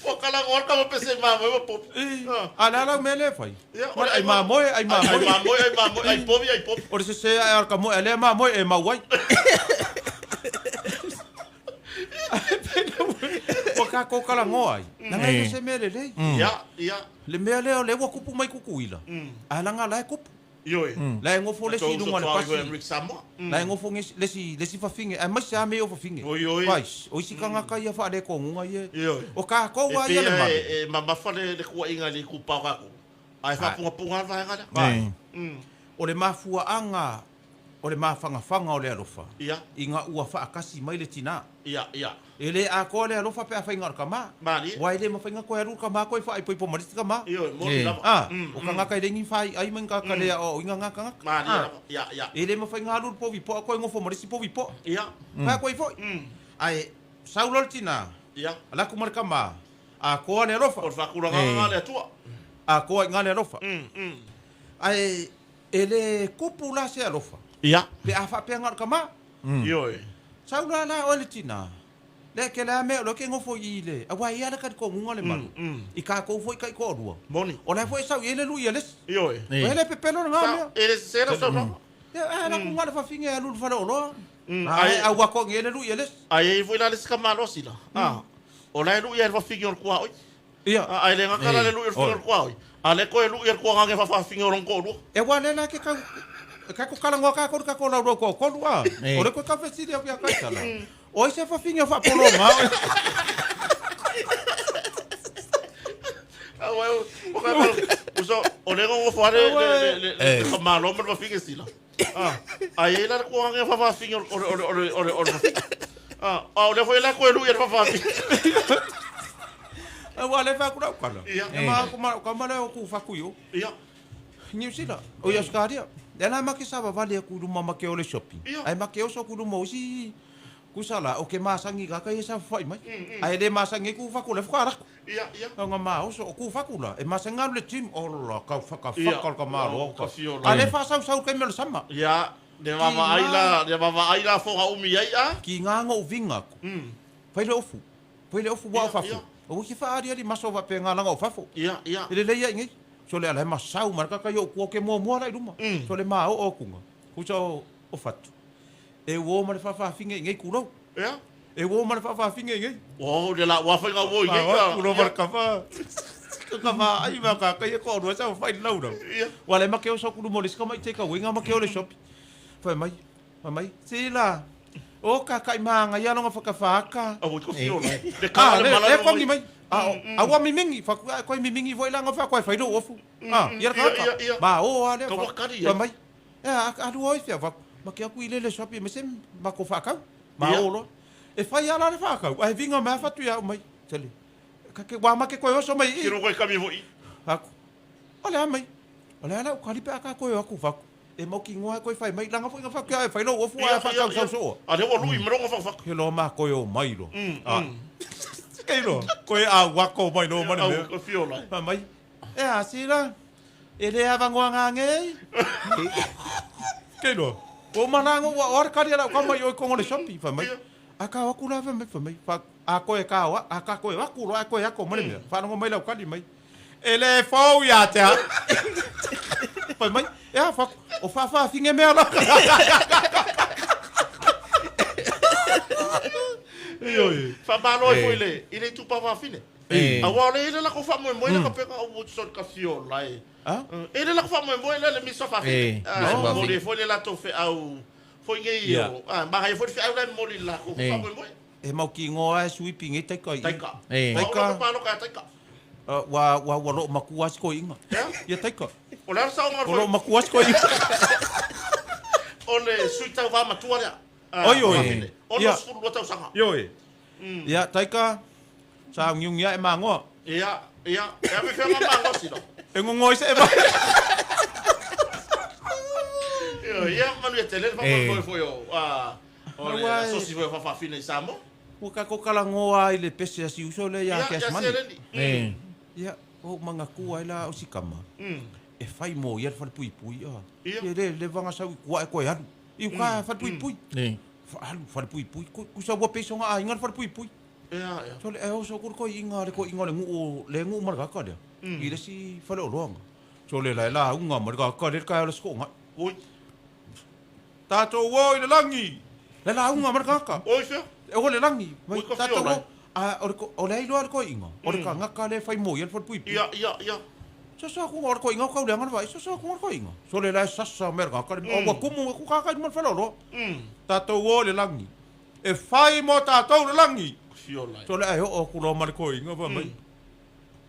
O kala ngor ka pese ma mo pop. Ala la mele fai. Ai ma mo. Ai povi. Ora se ai ka mo ele ma mo e ma wai. O ka ko kala ngoi. Na ngai se mele le. Ia. Le mele le wa kupu mai kukuila. Ala nga la kupu. Yoi. La ngo fo le si lunga le pasi. Amerika Samoa. La ngo fo le si fa finge. Ai mas me o fa finge. Vai. O si kanga ka ia fa le ko ngunga ye. O ka ko wa ia le ma. Mama fa le ku inga le ku pa ka. Ai fa punga va nga. Vai. O le mafua anga. O le mafanga fanga o le alofa. Ia. Inga ua fa akasi mai le tina. Ia. Ele a ko le alofa pe a fainga ka ma. Mali. Wai le mafainga ko aru ka ma ko fa ai po marisi ka ma. Yo, mo la. O kanga ka le ngi fai ai menga ka le o inga nga kanga. Mali. Ia. Ele mafainga aru po vi po ko ngo fo marisi po vi po. Ia. Pa ko fo. Ai saulol tina. Ia. Ala ku mar ka ma. A ko le alofa. Por fa ku nga le tua. A ko nga le alofa. Ai ele kupula se alofa. Ia. Pe a fa pe ngar ka ma. Yo. Saula la o le tina. Le ke la me lo ke ngofo ile. A wa ia le ka ko ngunga le malu. I ka ko fo kai ko rua. Boni. O la fo sa ile lu ile. Yo. Ele pe pelo nga me. Ele se era só. Ya la ku ngala fa finge alu fa lo. Ai a wa ko ile lu ile. Ai foi lá nesse camaro sila. O la lu ia fa finge or kwa oi. Ia. Ai le nga kala le lu or kwa oi. Ale ko lu ir kwa nga fa finge or ko ru. E wa le la ke ka ko kala ngo ka ko la ro ko wa. O le ko ka fe si dia ka sala. O se fa finge fa polo ma. Uso olego ngo fare le kamalo mo finge sila. Ai la ko nga fa finge or le foi la ko lu ir fa finge. Wa le fa ku ra kala. Ia. Ma ko ma le ku fa ku yo. Ia. New Zealand. O ya skaria. Ela ma ke sava vale ku lu mama ke ole shopping. Ai ma ke o so ku lu mo si kusala o ke masangi ka ka isa fai mai. Ai le masangi ku fa ku le fa ra. Ia. Nga ma o so ku fa ku la. E masangi le team o la ka fa ka ma lo. Ka Ale fa sa ke me sama. Ia. De mama aila fo ha umi ai a. Ki nga ngo vinga ku. Fai le ofu. Fai le ofu wa fa fu. O ki fa ari maso va pe nga nga o fa fu. Ia. Ele le ia ngi. So le ala ma sau marka ka yo ku ke mo la ruma. So le ma o kunga. Ku so o fatu. E wo ma fa finge ngai ku ro. Ia. E wo ma fa finge ngai. O de la wa fa nga wo ngai ka. Ku ro marka fa. Ka fa ai ma ka ye ko ro sa fa lau ro. Ia. Wala ma ke o so ku mo le ska mai te ka winga ma ke o le shop. Fa mai. Fa mai. Si la. O ka manga ia longa whakawhaka. Au ko fio lai. Le ka le mala. Le kongi mai. Awa mimingi, ko mimingi voi langa wha ko whairo ofu. Ia ka. Ba o ale. Ka wakari. Mai. Adu oi fia wa. Ma ke aku ile le shopi me sem ma ko whakau. Ma o lo. E whai ala le whakau. Ai vinga mea whatu ia mai. Tele. Ka ke wa ma ke koe oso mai. Kiro koe kami voi. Aku. Ole mai. Ole ala u kalipe aka koe aku whaku. E mau ki ngoa koe whai mai. Langa whainga whaku ai whailo ofu ai whakau sau soa. A rewa lui mrongo whakawhaka. Ke lo ma koe o mai lo. Kei lo. Koe a wako mai lo mani mea. Au ko fio lai. Pa mai. E a sira. E le awa ngoa ngangei. Kei lo. O manango wa ora kari ala ka mai o kongo le shopi fa mai. Aka waku la fa mai. Fa a koe ka wa aka koe waku lo a koe ako mani mea. Fa ngo mai la kali mai. Ele fo ya te. Pa mai. E a fa o fa finge mea la. Fa malo e foile, ile tu pa fine. A wale ile la ko fa mo le ka peka o so ka fio lai. Ile la ko fa mo le mi so fa fine. Mo le foile la to fe au foi nge io. Ma ha foi fe au la mo le la ko fa mo. E mau ki ngoa sweeping e tai kai. Taika. Taika. Pa no ka taika. Wa lo makuas ko inga. Ya taika. O la sa o lo makuas ko inga. O le suita va matua ya. Oi oi. O no skulu lo tau sanga. Yoi. Ya taika. Sa ngiung ya e mango. Ia. E me fe ma mango si no. E ngongoi se e ba. Ia manu e tele fa mo foi o. O le so si foi fa fine samo. O ka ko kala ngoa i le pese asi uso le ya kes mani. Ya o manga kua ila o sikama. E fai mo ia fa pui pui a. Ia le vanga sa kua e ko ya. I ka fa pui pui. Fa pui pui. Ku sa bo peso nga inga fa pui pui. Ia. So le o so ko inga le ngu le ngu mar ka dia. I le si fa lo longa. So le la unga mar ka le ka le sko nga. Oi. Tato wo i le langi. Le la unga mar ka. Oi fe. E o le langi. Oi ko Tato fio. o le ilo ko inga. O le ka ngaka le fai mo ia fa pui pui. Ia. So ko or ko inga ko le ngan vai. So ko ko inga. So le la sasa mer ka o wa kumu ku ka man fa lo. Tato wo le langi. E fai mo tato le langi. Fio lai. So le ai o ku lo mar ko inga va mai.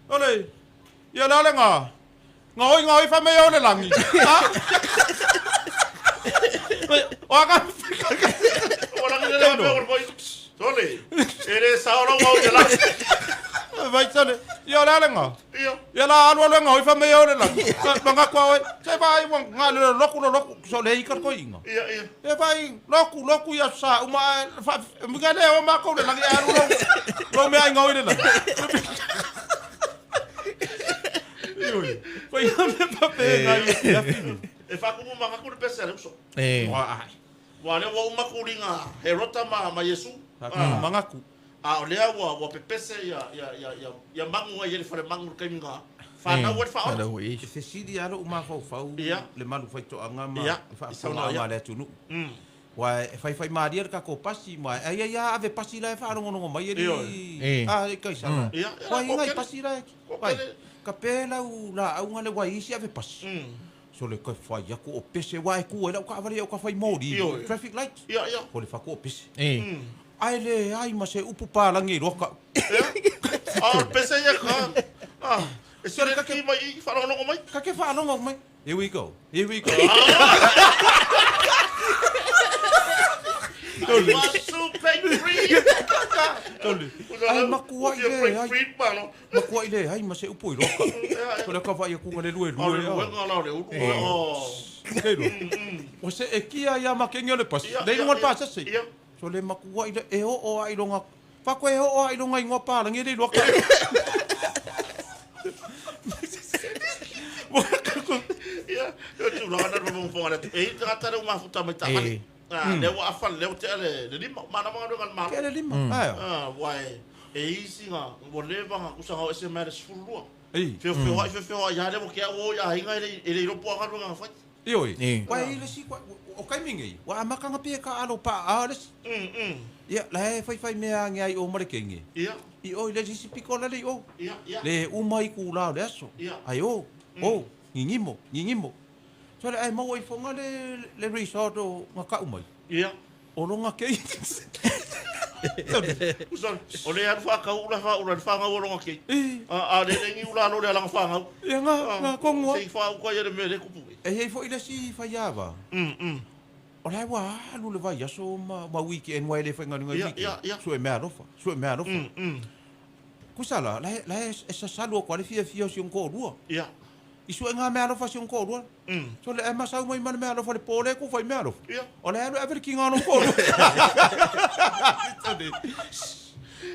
Ole. Ia la le nga. Ngoi fa me o le langi. O ka Ora ni le me voi. Tole. Ere sa ora o de la. vai sale. Ia la le nga. Ia. Ia la anu le ngoi fa me o le langi. Manga kwa oi. Se vai wa nga le loku so le ikar ko inga. Ia. E vai loku ia sa uma fa ngale o ma ko le langi anu lo me ai ngoi le langi. Vai me pape nga. E fa ku ma ka ku pesa le so. Wa le wa ma ku ringa. He rota ma Yesu. Mangaku. A le wa pepese ya mangu ia le fa mangu kai minga. Fa na wa fa. Se sidi alo uma fau le malu fai to anga ma fa Ia. ma le tunu. Wa fai ma dia ka ko pasi ma ai ave pasi la fa no mai ele. E kai sa. Wa inga pasi la. Vai. Kapela u la au le wa isi ave pasi. So le kai fai ya ko pese wa ku ela ka vale o ka fai modi. Traffic light. Ia. Ko le fa ko pese. Ai ma se upu palangi roka. Pese ia ka. E sore ka ki mai fa no mai. Ka ke fa no mai. Here we go. Tole. Tole. Ai makua ile ai ma se upu roka. Ko le ka vai ku ngale lue. O se e kia ia ma ke ngole pas. Dei ngon pas se. So le makua ile e o ai longa. Fa ko e o ai longa ingo pa langi le roka. Ia, eu tu lá na vamos fora. Ei, trata de uma futa muito ali. Le wa fa le te le lima mana mga dengan mal. Ke le lima. Wai. E singa, mo le banga usanga o se mere sfulu. Ei. Fe ya le mo ke o ya hinga ele ro po nga nga fa. Ioi. Wai le si o kai mingi. Wa makanga pe ka alo pa ales. Ia, la fai mea ngai o marekengi. Ia. I o le si pikola le o. Ia. Le umai ku la le aso. Ai o. Ngingimo. So le ai mau i fonga le resort o ngaka umai. Ia. Olonga kei. Ole ar fa ka ula fa nga olonga kei. A le ngi ula no le lang fa nga. Ia nga kongo. Sei fa ko ye me le kupu. Hei fo ila si fa yava. Ola wa lu le vai aso ma weekend wa le fa nga ngi. So e mea rofa. Kusala la esa salu ko le fia si un ko rua. Ia. Isu nga mea rofa si un ko rua. So le ma sa mai mea rofa le pole ko fa mea rofa. Ola e ever king on ko.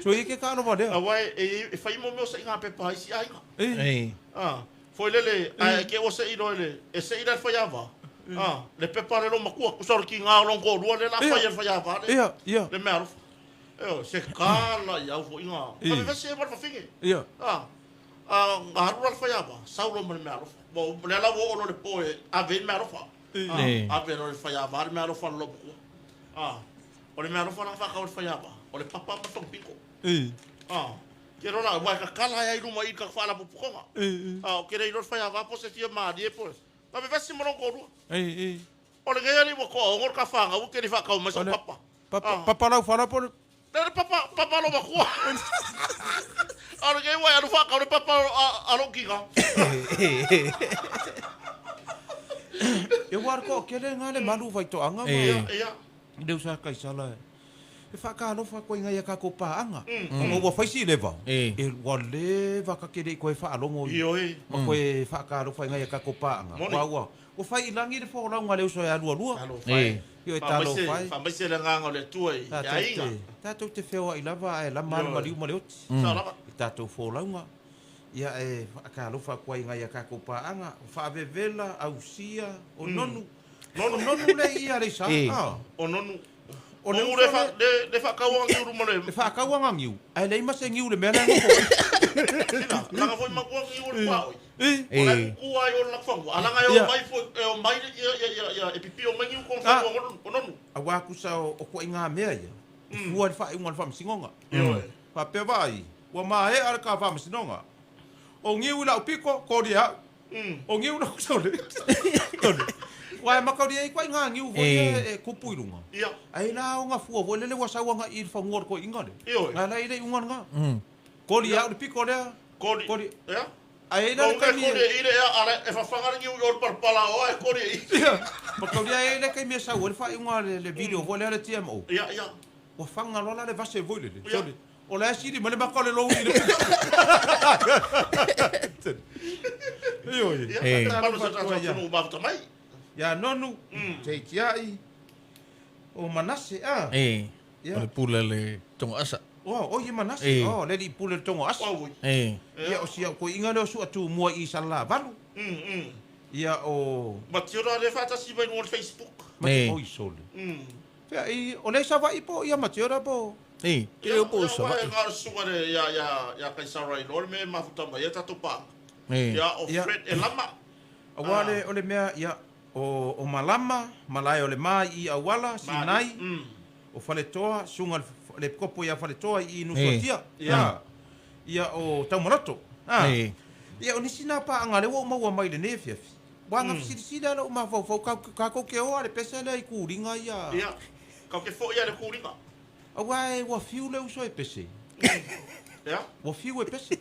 So ke ka no va de. Awai e fai mo me sa nga pe pa si ai. Foi lele ke o se ino le e se ina fa yava. Le pepare lo makua ku sor ki nga lo ko rua le la fa yava. Ia. Le mea rofa. Se kala ya fo inga. Pa me se pa finge. Ia. Harura fa yava. Saulo me mea rofa. Bo le la wo lo le poe a ve mea rofa. A ve lo fa yava, mea rofa lo ko. O le mea rofa na fa ka fa yava. O le papa ma tong piko. Ke rona wa ka kala ya iluma I ka fala pu konga. O ke re lo fa yava po se tia ma die po. Pa me vasi mo ko ru. O le ga ni mo ko ngor ka fa nga u ke ni fa ka ma sa papa. Papa la fala po. Papa lo ma ko. Ora ke wa ya fa ka le papa a lo ki ga. E war ko ke le ngale malu vai to anga. Ia. Deu sa kai sala. E fa ka no fa ko inga ya ka ko pa anga. Ko wa fa si leva. E wa leva ka ke de ko fa alongo. Io Ma ko e fa ka no fa inga ya ka ko pa anga. Wa. O fa ilangi de fo la ngale so ya lua. Yo talo fai. Fa mai se la nganga le tuai. Ya inga. Tato te feo I lava e la mal maliu maleoti. Tato fo la nga. Ia e ka lo fa ko inga ya ka ko pa anga. Fa vevela au sia o nonu. Nonu le ia le sa. O nonu. O nonu le fa ka wanga ngiu mo le. Le fa ka wanga ngiu. Ai le ma se ngiu le mena ngo. La nga foi ma ko ngiu le pa. Ola ku ai o la fa. Ala nga yo mai fo o mai ya e pipi o ngiu ko fa o nonu. Awa ku sa o ko inga mea ia. Ua le fa inga fa msingonga. Fa pe vai. Wa ma e ar ka fa msingonga. O ngiu la piko ko dia. O ngiu na so le. Wa ma ka dia ko inga ngiu vo e kupu irunga. Ia. Ai la o nga fu vo le wa sa wa nga I fa ngor ko inga le. Nga la ile unga nga. Ko dia le piko le. Ko dia. Ia. Ai la ka mi. Ko dia ile ala e fa fanga ngiu yo par pala o e ko dia. Ma ka dia ile ka mi sa wa fa unga le video vo le TMO. Ia. Wa fanga lola le vase vo le. O la si di ma le ma ka le lo ile. Ya nonu te tiai o manase O le pula le tonga asa. o ye manase le di pula tonga asa ya o sia ko inga le su atu mo I sala valu ya o Matiora le fata si vai no Facebook. o I sole ya I o le sa vai po ya matiora po Ke o po sa. Ga suga le ya kai sara I lor me mafuta mai ta topa. Ya o Fred e lama. Awale o le mea ya o malama malai o le mai I awala sinai o faletoa sunga le kopo ya faletoa I nusotia ya o taumarato ya o nisina pa anga le wo mau mai le nefia wanga fisida lo ma fo ka ko ke o le pesa le I kuringa ya ka ke fo ya le kuringa awai wa fiu le uso e pese ya wa fiu e pese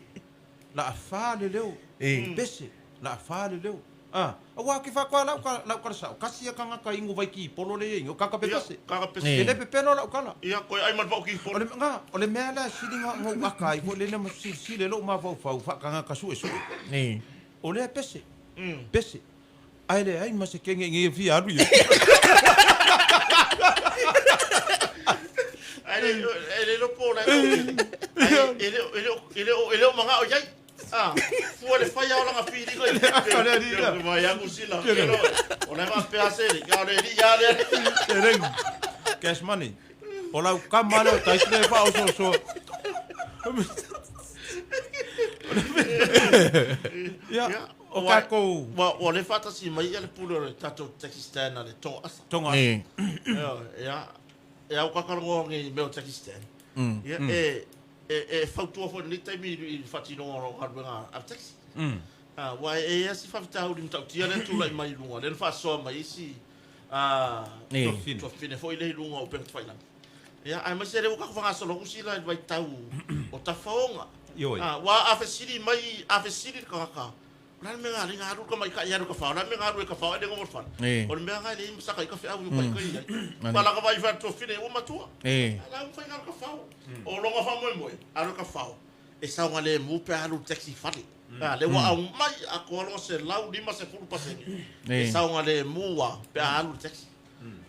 la fa le leo pese la fa le leo awa ki fa kwa la ka sa kasi ka nga ka ingu vai ki polo le ingo ka pese le pepe no la kala ia ko ai man va ki polo o le mea la silinga ngo akai ko le ma si le lo ma fa ka nga ka su o le pese ai le ai ma se kenge ngi fi aru ia ele lo polo ele o manga o jai fu le fai ola nga fili ko ele vai a kusila ona ma pe aseri ka le ri ya le cash money ola ka mala ta isle fa so ya o ka ko o le fata si mai le pulo le tato Pakistan le tonga ya o ka ka ngo ngi me o Pakistan ya e fautua fo ni taimi I fatino ro harbenga a taxi wa e si fa tau dim tau tia le tu lai mai lunga le fa so mai si Tofine foi le lunga o peng fai lang. Ya, ai mas ele o ka fanga solo kusila vai tau o tafonga. Wa afesiri mai afesiri ka. Nan me ngari ngaru ka mai ka ya ka fa, nan me ngaru ka fa de ngor fa. O me ngari im sa ka fa au mai ka. Pala ka vai fa tofine o matua. Ala fai ngaru ka fa. O longa fa moi aru ka fa. E sa ngale mu pe alu taxi fali. Le wa au mai a ko lo se lau lima se fulu pasenge. E sa ngale mu wa pe alu taxi.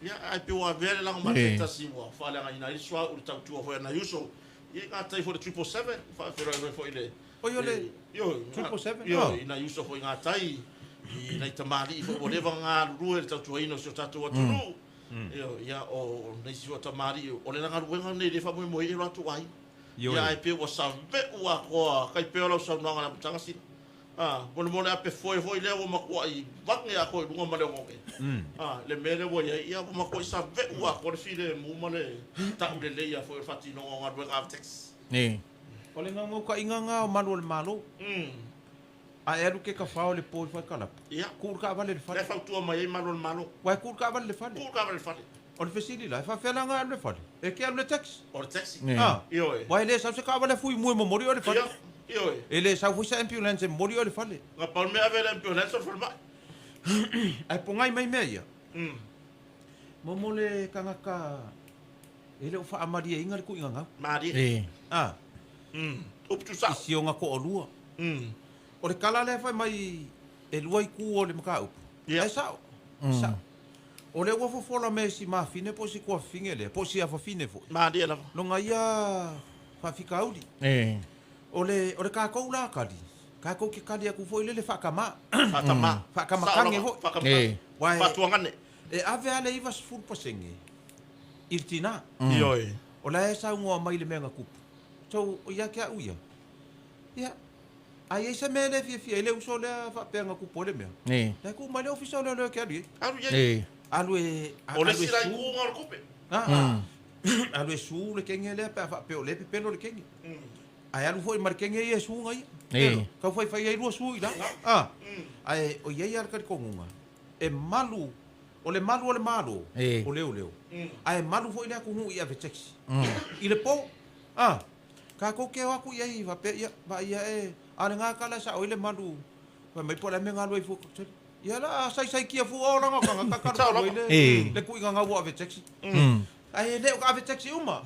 Ya ai pe wa vele la ma teta si wa fa la ina iswa u ta tu wa na yuso ye ka tai for the 777 fa for ile o yo 777 yo ina yuso fo nga tai ina tamali fo whatever nga ru el ta tu ino so ta tu yo ya o nei si o tamali o le nga ru nga nei le fa mo i ro tu ai ya ai pe wa sa ve wa ko kai pe lo sa nga na tanga si mo a pe foi le o mako ai bange a ko lunga male ngoke le mele wo ya mako sa ve wa ko file mo male ta le ya foi fati no nga do nga text o le nga mo ka inga nga malu malo a eru ke ka fa o le po fa kala ya kur ka vale le fa le fa tu mai malo wa kur ka vale le fa o le fesili la fa fela nga le fa e ke le text o text yo wa le sa se ka vale fui mo mori o le fa ele sa fu sa ambulance mori o le fale nga pa me ave ambulance for mai ai pongai mai meia mo le kanga ka ele o fa amari inga le ku inga nga mari up tu sa si o nga ko o lua o le kala le fa mai e lua i ku o le maka up ai sa o le wo fo la me si ma fine po si ko fingele po si a fa fine fo mari la no nga ia fa fikauli o le ka ko la kali ka ko ke kali aku foi le fa kama kange ho fa tuangane e ave ale iva fu pasenge irtina o la esa ngo mai le menga kupu so o ya kia uia ya ai ese mele fi ele uso le fa penga kupu le me la ku mai le official le ke ali alu o le sira ku ngor kupe alu su le kenge le pa pe o le pelo le kenge ai alu foi markenge ia su ngai ka foi fai ai su ila ai o ia ia ka konga e malu o le malu o leo ai malu foi le ku ia ve taxi ile po ka ko ke wa ku ia va pe ia va ia ale nga kala sa o le malu va mai po la me nga lo fu ia la sai kia fu o nga ka le ku nga wa ve taxi ai le ka ve taxi uma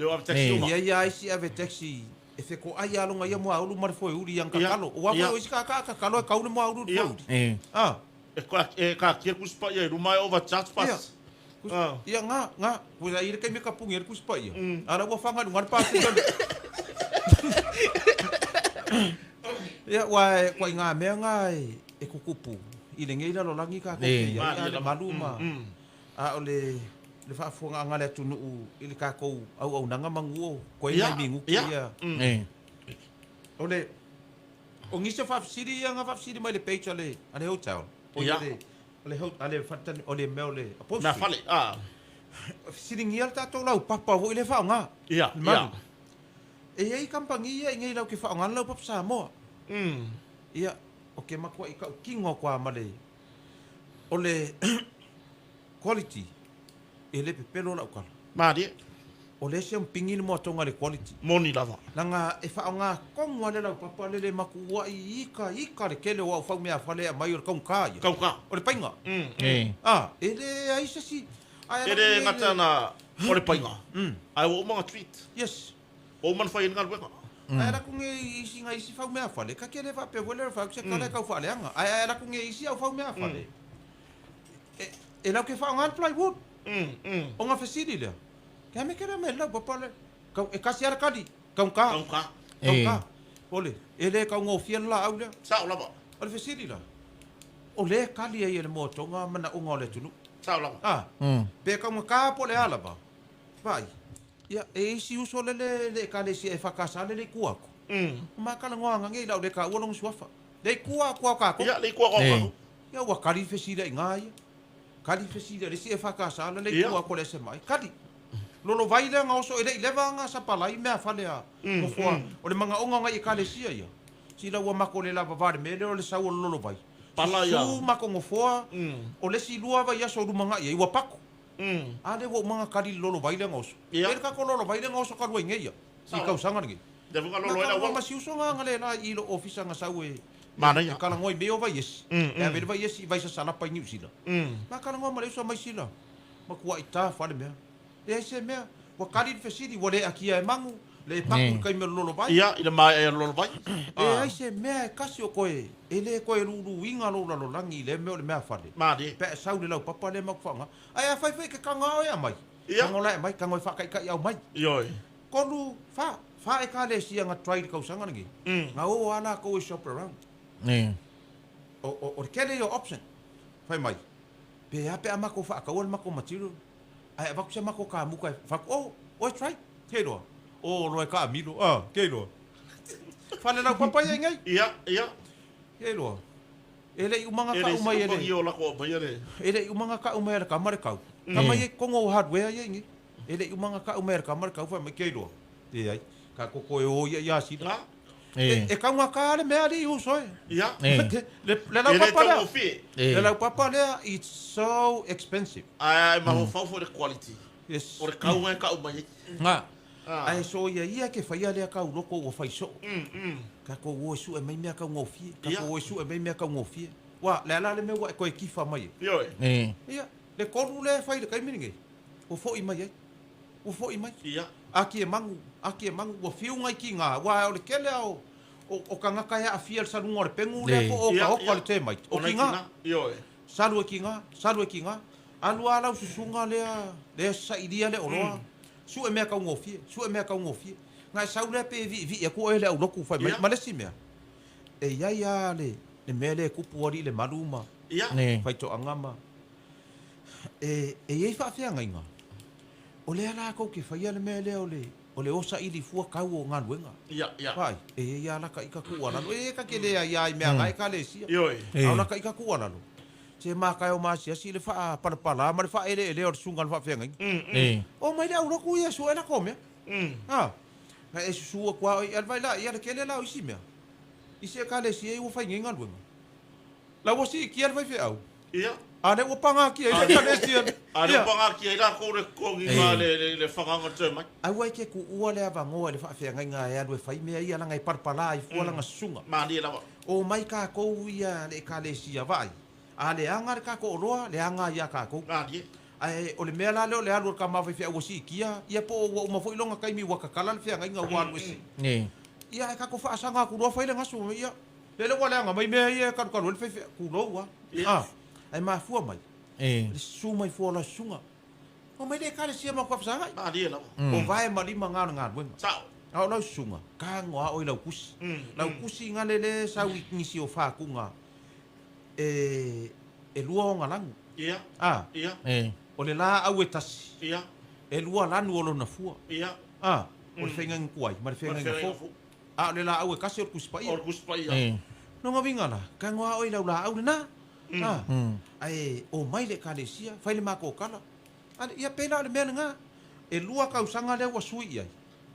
ia si ave taxi e fe ko ai alonga ia mo aulu mar foi uri yang kakalo o wa foi ka kalo ka ulu mo aulu foi e ka kia kuspa ia rumai over charge pass ia nga ko ia ire kai me kapung ia kuspa ia ara wa fanga ngar pa ia wa ko nga me nga e kukupu ile ngei la lo langi ka ko ia maluma ole le fa fonga nga le tunu ile ka ko au nanga manguo ko ia mingu ia ole o ngise fa siri nga fa siri mai le page ale hotel o le hotel ale fatan ole mele apo na fale siri ngial ta to lau papa ho ile fa nga ia e ai kampangi ia ngei lau ke fa nga lau pap sa mo ia o ke makwa ika kingo kwa male ole quality ele pepelo la ukala mari o le se pingin mo tonga le quality moni lava langa e fa nga kong wale la papa le maku wa ika le kele wa fa me afale mai o kong ka o le painga ele ai se si ele ngatana o le painga ai o mga tweet yes o man fa ingal weka ai la kung isi nga isi fa me afale ka kele fa pe wale fa se kala ka fa le anga ai la kung isi au fa me afale e la ke fa ngal plywood o nga fesiri le ka me kera me la papa le ka e kasi ara kali ka ole ele ka ngo fien la au le sa la ba ole fesiri la ole kali e le Moatoga mana o ngole tunu sa la pe ka mo ka po le ala ba vai ya e si uso le kale si e fakasa le kuako ma kala ngoanga ngai la le ka wolong suafa le kuako ka ko ya le kuako ya wa kali fesiri ngai kali fesida le si e fakasa le tua ko le se mai kali lolo vai le nga oso ele leva nga sa palai me afale a ko fo o le manga onga nga i kale sia ia si la wa mako le lava vale me le sa o lolo vai palai su mako ngo fo o le si lua vai aso lu manga ia wa pako Ale wo mga kali lolo vai le ngos. Ia. Ka ko lolo vai le ngos ka ruenga ia. Si ka usanga ngi. De vuka lolo ila Wa wa. masiuso nga ngale la ilo office nga sawe. Mana ia. Kala ngoi beo vai yes. Ya be vai yes vai sa sala pa New Zealand. Ma kala ngoi male so mai sila. Ma kuai ta fa le mea. E se mea wa kali fesidi wo le akia e mangu. Le paku kai me lolo vai. Ia ila mai e lolo vai. E ai se mea kasi o koe. Ele koe ruru winga lo lo langi le mea o le mea fale. Madi. Pe sau le lau papa le mau fanga. Ai a fai ke kanga o ya mai. Kanga la mai kanga fa kai kai au mai. Ioi. Konu fa e ka le sia nga try ka usanga ngi. Nga o ala ko shop around. O kele yo option. Fai mai. Pe a pe amako fa ka ol mako matiru. Ai va ku mako ka mu kai fa o try. Kelo. O lo ka milo. Kelo. Fa le lau papa ye ngai. Ia. Kelo. Ele umanga ka umai ele. Ele la ko mai ele. Ele umanga ka umai ka mare kau. Ka mai kongo hardware ye ngi. Ele umanga ka umai ka mare kau fa me kelo. E ai. Ka ko o ya si. E ka nga ka le me ali uso. Ia. Le la papa le. Le la papa le it's so expensive. Ai ma ho for the quality. Yes. Or ka nga ka umai. Nga. Ai so ia ke fai ale ka loko o fai so. Ka ko wo su e mai me ka ngofi. Ka ko wo su e mai me ka ngofi. Wa le me wa ko e kifa mai. Yo. Ia. Le ko le fai le kai mininge. O fo i mai. O fo i mai. Ia. Aki e mangu wa fiu ngai ki nga. Wa o le kele o ka ngaka ya afia le salunga o le pengu le po o ka o le te mai. O ki nga. Yo. Salu e ki nga. Alu ala susunga le sa idia le oloa. Su e mea ka ngofie. Ngai sau le pe vi e ko ele au loku fai mai. Ma le si mea. E ia le mea le kupu ori le maluma. Ia. Fai to angama. E iei fa fia ngai nga. O le ala ko ke fai le mea le o le osa ili fua kau o ngā luenga. Ia. Pai, e ia laka ika kua lalo. E ka ke lea ia i mea ngai ka le sia. Yo. Au laka ika kua lalo. Se mā kai o māsia si le wha palapala, ma le wha ele o sunga le wha whenga. O mai le au roku ia sua e la komea. Ka e susua kua i alvai la, ia le kele la o isi mea. Isi e ka le sia i o whai ngenga luenga. La wasi i kia le whai whe au. Ia. Ane o panga kia i le ka le sia. Ane o panga kia i la kore kongi ngā le whanganga tue mai. Ai wai ke ku ua le avangoa le wha whenga ngā e alu e whai mea ia langa i palapala i fualanga sunga. Mani e lawa. O mai ka kou ia le ka le sia vai. A le anga le kako oroa, le anga ia kako. Ai o le mea la leo le alu ka mawai fia ua si kia, ia po ua mafo ilonga kaimi ua kakala le fia ngai ngā ua alu esi. Ia e kako wha asanga kuroa whaile ngasu me ia. Le le anga mai mea ia karu karu le fia kuroa. Ai maa fua mai. Le su mai fua la sunga. O mai le kare sia makwa whasangai. Mani e lawa. O vai malima ngā luenga. Sao. Au lau sunga, ka ngoa oi lau kusi. Lau kusi ngale le sau i ngisi o whakunga. E lua o ngalangu. Ia. Ia. O le la au e tasi. Ia. E lua lanu o lo na fua. Ia. O le whenga nguai, ma le whenga ngafo. O le la au e kasi o le kuspa ia. O le kuspa ia. No ngawinga la, ka ngoa oi lau la au le na. Ai, o mai le ka le sia, whai le mako o kala. Ia pena o le mea nga. E lua kausanga leo wa sui iai.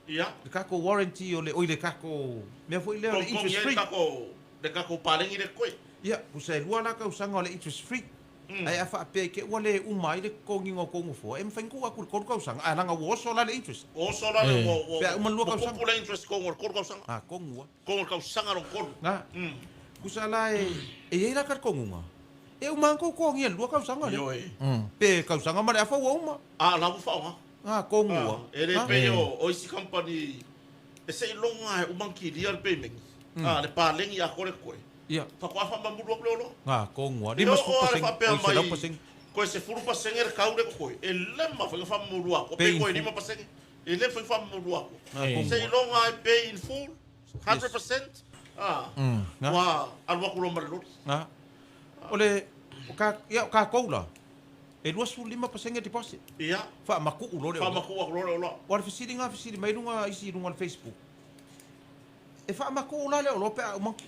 Ia. Le kako warranty o le oi le kako. Mea fo i leo le interest free. Le kako palengi le koe. Ia, pusa e lua la kausanga o le interest free. Ai a wha pe ke ua le umai le kongingo kongo fo. E mwhaingu aku le koru kausanga. Ai langa uoso la le interest. Oso la le wo. Pea uma lua kausanga. Kupu le interest kongo le koru kausanga. Kongua. Kongo le kausanga ron koru. Nga. Pusa la e eira kar kongunga. E umanko kongi e lua kausanga le. Yoi. Pe kausanga ma le afa ua uma. La mu whaonga. Kongua. E le pe o oisi company. E se ilonga e umanki real payment. Le palengi a kore koe. Ia. Whakoafa mamuru ap leo lo. Kongua. Ni mas fupa paseng. Koe se furu paseng e kaure koe. E lema whanga whamuru ako. Pe koe nima paseng. E le whanga whamuru ako. Se ilonga e pay in full. 100%. Wa alwa kulo marelori. Ole ka koula. E lua su 5% deposit. Ia. Fa maku ulo le. Fa maku ulo le. Wa fisiri mai lunga isi lunga Facebook. E fa maku ulo le lo pe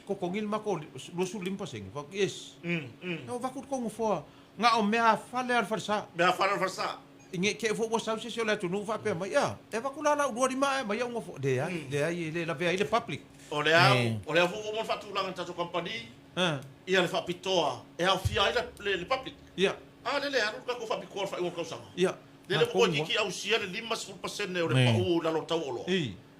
ko kongil mako lo su 5%. Fa yes. No va ku ko fo. Nga o mea fale al farsa. Mea fale al farsa. Inge ke fo sa se la tu nu fa pe mai ya. E va ku la ulo di mai mai ngo fo. De ai le la ve ai le public. Ole fo mo fa tu la ngata company. Ia le fa pitoa. E au fia le public. Ia. lele aru ka ko fa bi ko fa o ko sanga ia lele ko ki au sia le 5% o le pa u la lo tau olo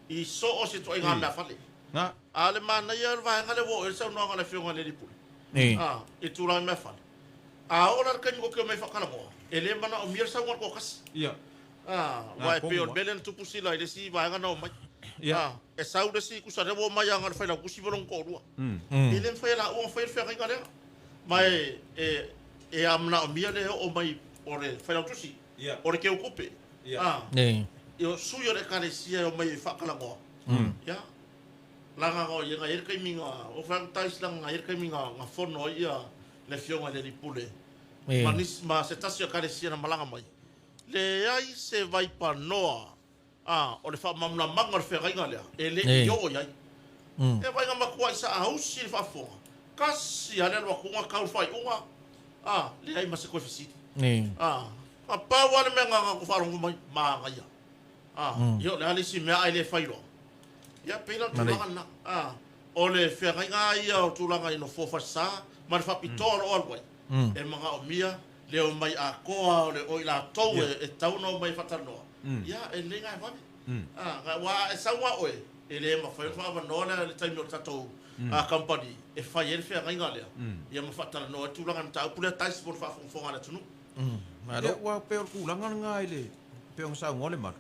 I so o se to inga na fale na ale mana ia va ngale wo e sa no ngale fionga le lipu e tu la me fale ora kan ko me fa kala mo ele mana o mir sa ngor ko kas ia wa pe o belen tu pusila ile si va ngana o mai e sa u si ku sa rewo mai ngale fa la ku si volon ko rua ile fa la o fa fa ngale mai e amna o mir le o mai ore fa la tu si ore ke ocupe yo suyo de carecia o mai fa kala mo ya langa go yenga ir kai minga o fa tais langa ir kai minga nga fono ia le fionga le pule manis ma se tasio carecia na malanga mai le ai se vai pa noa o le fa mamna manga fe ringa le ele yo ya e vai nga makua isa au si fa fo kasi ale lo ku nga ka fa unga le ai ma se ko fisiti pa wale me nga ko fa ro mai ma nga ya yo le alisi me ai le failo ya pela tu langa o le feranga ia o tu langa ino fofa sa ma fa pitoro o alwai e manga o mia le o mai a koa o le o ila tau e tau no mai fatano ya e le nga fa nga wa e sa wa o e le ma fa fa no le taimi o tato a company e fa ye feranga le ya ma fatano tu langa ta pula tais por fa fo nga tunu wa pe o kulanga nga ile pe o sa ngole mar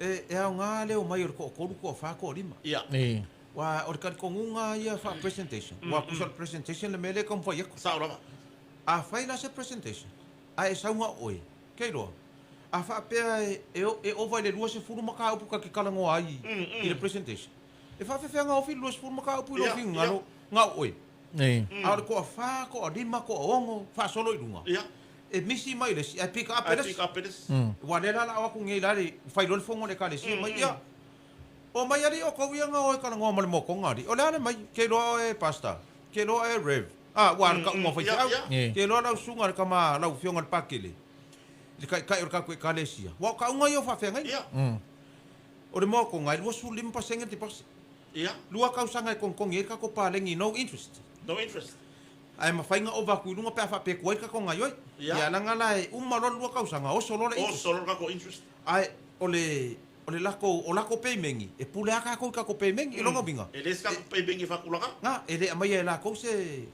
e a nga le o mai ko ko fa ko lima ia wa o ka ko nga ia fa presentation wa ku presentation le mele kom fa yako sa ora a fa ila se presentation a e sa nga oi ke ro a fa pe e o vai le lua se furu maka upu ka ke kala ngo ai i le presentation e fa fe nga o fi lua se furu maka upu lo fi nga oi a ko fa ko lima ko ongo fa solo i lunga e misi mai le a pick up eles wa le la wa ku ngai la le fai lo fongo le kale si mai ya o mai ari o ko wianga o ka ngo mo ko ngari o le mai ke lo e pasta ke lo e rev wa ka mo fai ke lo la sunga ka ma la fionga pakele le kai ka ku kale si wa ka ngai o fa fe ngai o le mo ko ngai lo su limpa senga ti pas lua ka usanga con ka ko pa lengi no interest ai ma fainga o vaku lunga pe fa pe ko ka ko ngai oi ya langa lai umma lo lua ka usanga o solo le o solo ka ko interest ai o le lako pe mengi e pule aka ko ka ko pe mengi e longa binga e les ka ko pe mengi fa kulanga nga e le mai la ko se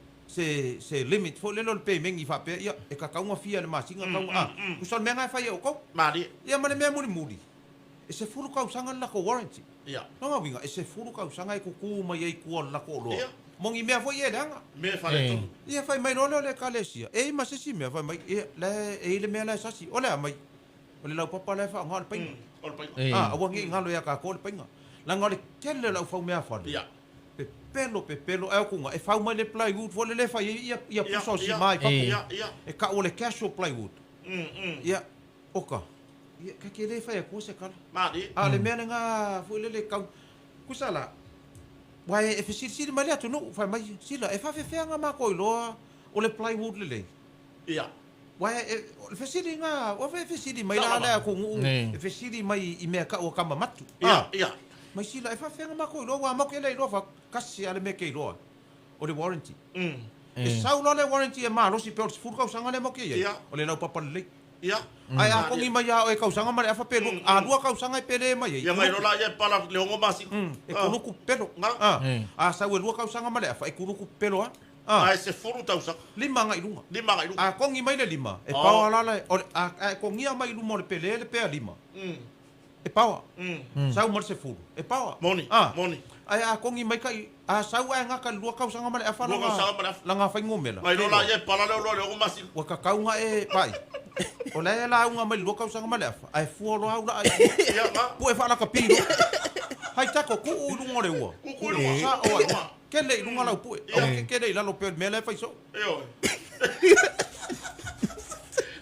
limit fo le lo pe mengi fa pe ya e ka kaunga fia le masinga ka ku son menga fa yo ko mari ya ma le me muri e se furu ka usanga la ko warranty ya longa binga e se furu ka usanga ko ku mai ai ku la ko lo mongi mea foi e danga me fa le tu ia fai mai no le kalesia e ma se si me fai mai e le me la sasi ole mai ole la papa le fa ngal pai wangi ngalo ya ka ko le pai la ngale kele la fa me fa ia pe pelo e ku e fa mai le plywood fo le fa ia puso si mai fa e ka ole casual plywood ia oka ia ka ke le fa e ku se kala mari le me nga fo le ka kusala Wai e fesiri mai atu no fa mai sila e fa fe nga ma ko lo o le plywood le. Ia. Wai e fesiri nga o fe fesiri mai la ko e fesiri mai I me ka o kama matu. Ia. Mai sila e fa fe nga ma ko lo wa ma ke le lo fa kasi ale me ke lo. O le warranty. E sa lo le warranty e ma lo si pe fur ka usanga le mo ke ia. O le la papa le. Ia. Ai a ko ngi mai ya e ka usanga ma fa pelo a lua ka usanga pele mai ia mai rola ia pala le ngo masi e kuno ku pelo a sa we lua ka usanga ma fa e kuno ku pelo ai se furu tau sa lima ngai lunga a ko ngi mai le lima e pa ala a ko ngi mai lu mo le pele le pe lima e pa sa mo se furu e pa moni ai a ko ngi mai kai a sa wa nga ka lua ka usanga ma fa la nga fa ngomela mai rola ia pala le ngo masi wa ka ka nga e pai o le la unga mai loka usanga male afa ai fu lo aula ai ia ma pu e fa la kapiro hai tako ku u lungo le ua ku lu sa o ke le lunga la pu ke le la lo pe mele fa so yo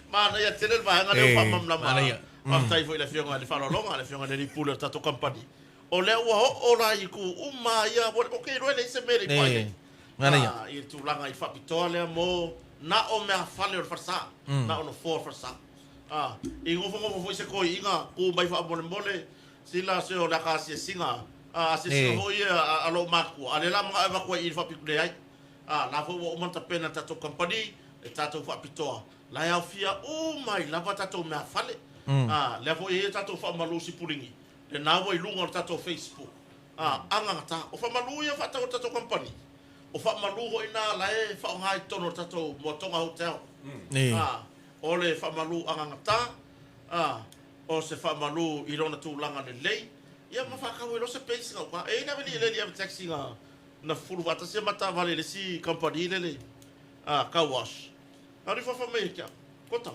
mana ia tele ba nga le pa mam la mana ma tai foi la fionga le fa lo longa le fionga le pula tato company o le ua o la i ku uma ia o ke ro le se mere pai mana ia i tu langa I fa pitole mo na o me fale o farsa na o for farsa I ngofo foi se ko inga ku mai fa mole sila se o la ka se singa se ho ia a lo maku ale la ma eva ko I fa pikule ai na fo o monta pena tato company e tatou whapitoa. Lai au fia mai lava tatou mea fale. Lea fo e tatou whamalu si puringi. Le nawa I lunga o tatou Facebook. Angangata. O whamalu ia whatau tatou company. O whamalu ho ina lae whaongai tono tatou Moatoga hotel. O le whamalu angangata. O se whamalu I rona tūlanga le lei. Ia ma whakau ilo se peisi ngau ka. E ina veli ele ia taxi nga. Na furu wata se mata vale le si company le. Car wash. Ari whawhamei kia. Kota.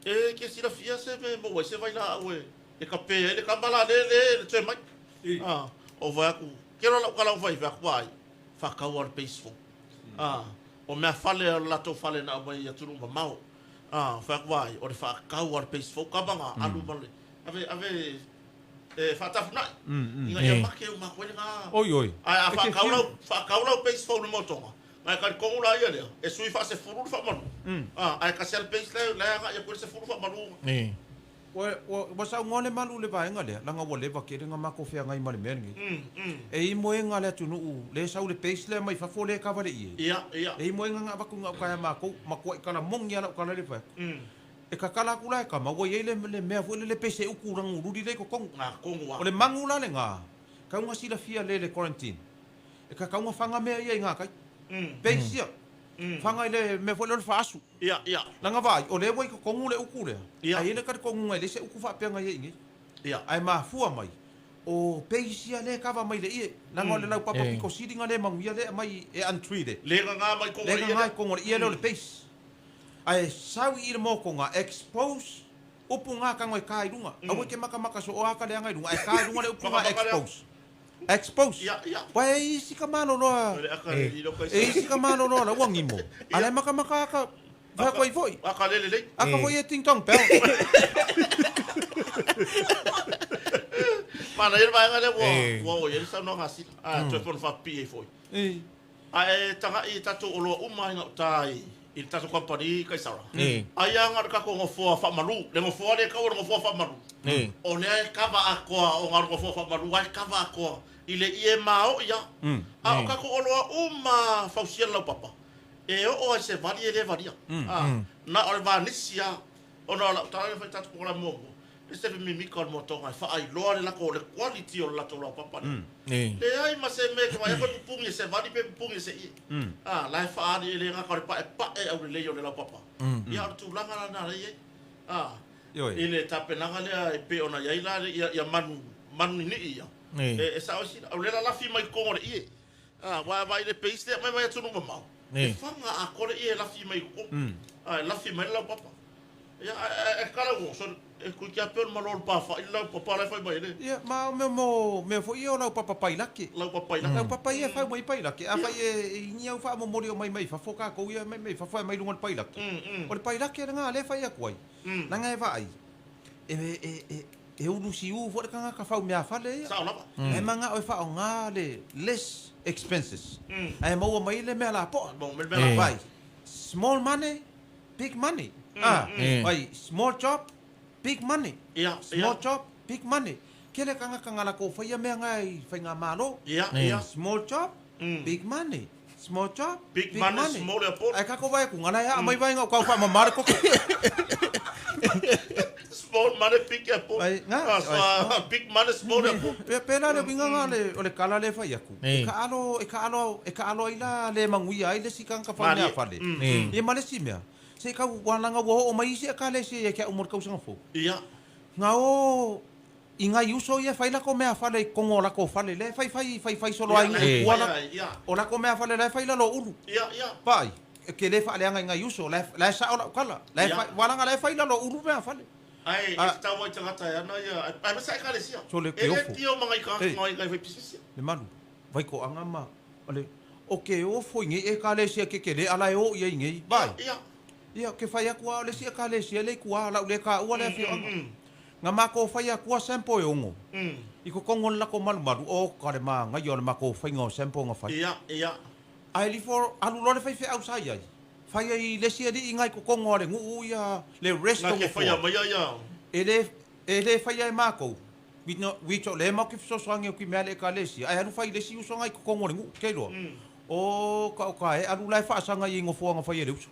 E ke sira fia se me mo se vai la aue. E ka pe ele ka mala le tue mai. O vai aku. Kero la kala vai vai vai. Whakau ar peaceful. O mea fale lato fale na mai aturu mau. Whakawai o le whakau ar peaceful ka banga alu male. Ave whatafu nai. Inga ia make o makoe nga. Oi. Ai whakau lau peaceful ni Moatoga. Ai ka kongu la ia lea. E sui fa se furu fa manu. Ai ka sel peace le nga ia ko se furu fa manu. Wa sa ngone malu le vaenga le langa wa le vakere nga mako fea ngai male mengi. E I moenga le tunu le sa le peace le mai fa fole ka vale I. Ia. E I moenga nga vaku nga ka mako mako kana mongi ala kana le fa. E ka kala kula ka ma wa le mea fo le peace u kurang urudi le ko kong. Kongu wa. O le mangula le nga. Ka nga sila fia le quarantine. E ka nga fanga mea ia nga kai. Peace ia. Fanga ile me fo le fasu. Ia. Langa vai o le wai ko kongu le uku le. Ai le ka kongu ngai le se uku fa pe ngai ingi. Ia. Ai ma fua mai. O peisia le kava mai le ie. Langa le lau papa piko sidinga le manguia le mai e untreated. Le nga mai kongu le ngai kongu ie le peis. Ai sau I le moko nga expose upu nga ka ngai kai runga. Awe ke maka so o aka le ngai runga. Ai kai runga le upu nga expose. Ia. Wai si ka mano no. Si ka mano no la wangimo. Ale maka ka va koi foi. Aka le. Aka foi e ting tong pel. Mana ele vai ngale wo ele sa no ngasi. Tu pon fa pi foi. Ai tanga I tatu olo umai nga tai. I tatu company kai sara. Ai anga ka ko ngofo fa malu. Le ngofo le ka ngofo fa malu. O ne kava akoa o ngar ngofo fa malu ai kava akoa. Ile ie mao ia. A ka ko olo uma fa usiela papa. E o se vali ele varia. Na o va nisia. O no la tala fa tatu ko la mo. Este me mi kol Moatoga fa ai lo la ko le quality o la to la papa. Le ai ma se me ko ya ko pungi se vali pe pungi se I. La fa ari le nga ko pa e au le yo le la papa. Ya tu langa na le ile tape nanga le pe ona ya ila ya manu ni ia. E sa o si au le la fi mai ko le I. Wa vai le pe iste mai tu no mau. E fanga a ko le I la fi mai ko. La fi mai la papa. Ya e kala wo so e ku kia per malor pa fa ila papa la fa mai le. Ya ma me fo io la papa pai laki. La papa La papa ia fa mai pai laki. A fa e nia fa mo morio mai fa foka ko ia mai fa mai lungon pai laki. O le pai laki nga le fa ia koi. Na nga e vai. E ulu si u fo ka fa me fa le. Sa la. E manga o fa nga le less expenses. Ai mo mai le me la po. Bon, me la vai. Small money, big money. Ai small job, big money. Small job, big money. Kele kanga la ko fa ia me ngai fa nga malo. Small job, big money. Small job, big money. Small airport. Ai ka ko vai ku ngana ya mai vai nga ko fa ma mar ko. Small money, big airport. Big money, small airport. Pena le winga nga le o le kala le fa ia ku. E ka alo ila le manguia ile sikang ka fa me fa le. Ia male si mea. Se ka wananga wo o mai se ka le se ke umur ka usanga fo. Ia. Nga o inga yuso ia faila ko mea fale kongo la ko fale le fai solo ai wala. O la ko mea fale le faila lo ulu. Ia. Pai. Ke le fale anga inga yuso la sa ola kala. La wala nga le faila lo ulu mea fale. Ai, esta wa tanga ta na ia. Ai sa ka le sia. So le ke ofo. Tio mangai ka ngai vai pisisi. Le malu. Vai ko anga ma. Ale. Okay, o fo ngi e ka le sia ke le ala o ia ngi. Bai. Ia ke fai akua le sia ka le sia le kua la le ka ua le fi nga mako fai akua sempo e ongo iko kongo la ko malu o ka le ma nga yo le mako fai ngo sempo nga fai ia ai li for alu lo le fai fe outside ai fai ai le sia di ngai ko kongo le ngu ia le rest of ke fai mai ia ele fai ai mako we to le mako so so ngi ki mele ka le sia ai alu fai le sia so ngai ko kongo le ngu ke lo O ka e alu lai whaasanga i ngofo anga whai e reusu.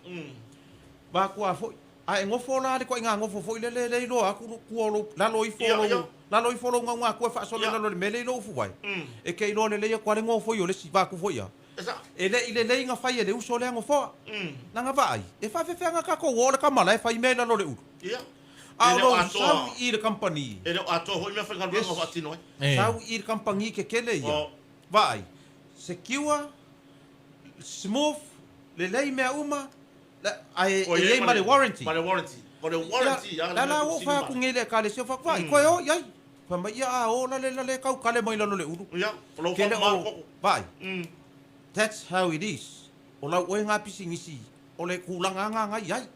Ba kua fo a e ngofo la le ko inga ngofo fo le lo aku kuolo lalo i folo nga ko fa so le lalo le mele lo fu vai e ke lo le ko le ngofo yo le si ba ku fo ya e le nga fai le uso le ngofo na nga vai e fa fe nga ka ko wo le ka mala e fai me lalo le u a lo sau i le company e le ato ho me fa nga ngofo atino sau i le company ke kele ya vai secure smooth le me uma ai e male warranty. Male warranty. Ko le warranty ya. La o fa ku ngile ka le se fa vai. Ko yo yai. Fa ma ya o la le ka le mai la le uru. Ya. Lo fa ma ko. Vai. That's how it is. O la o nga pisi ngisi. O le kulanga nga yai.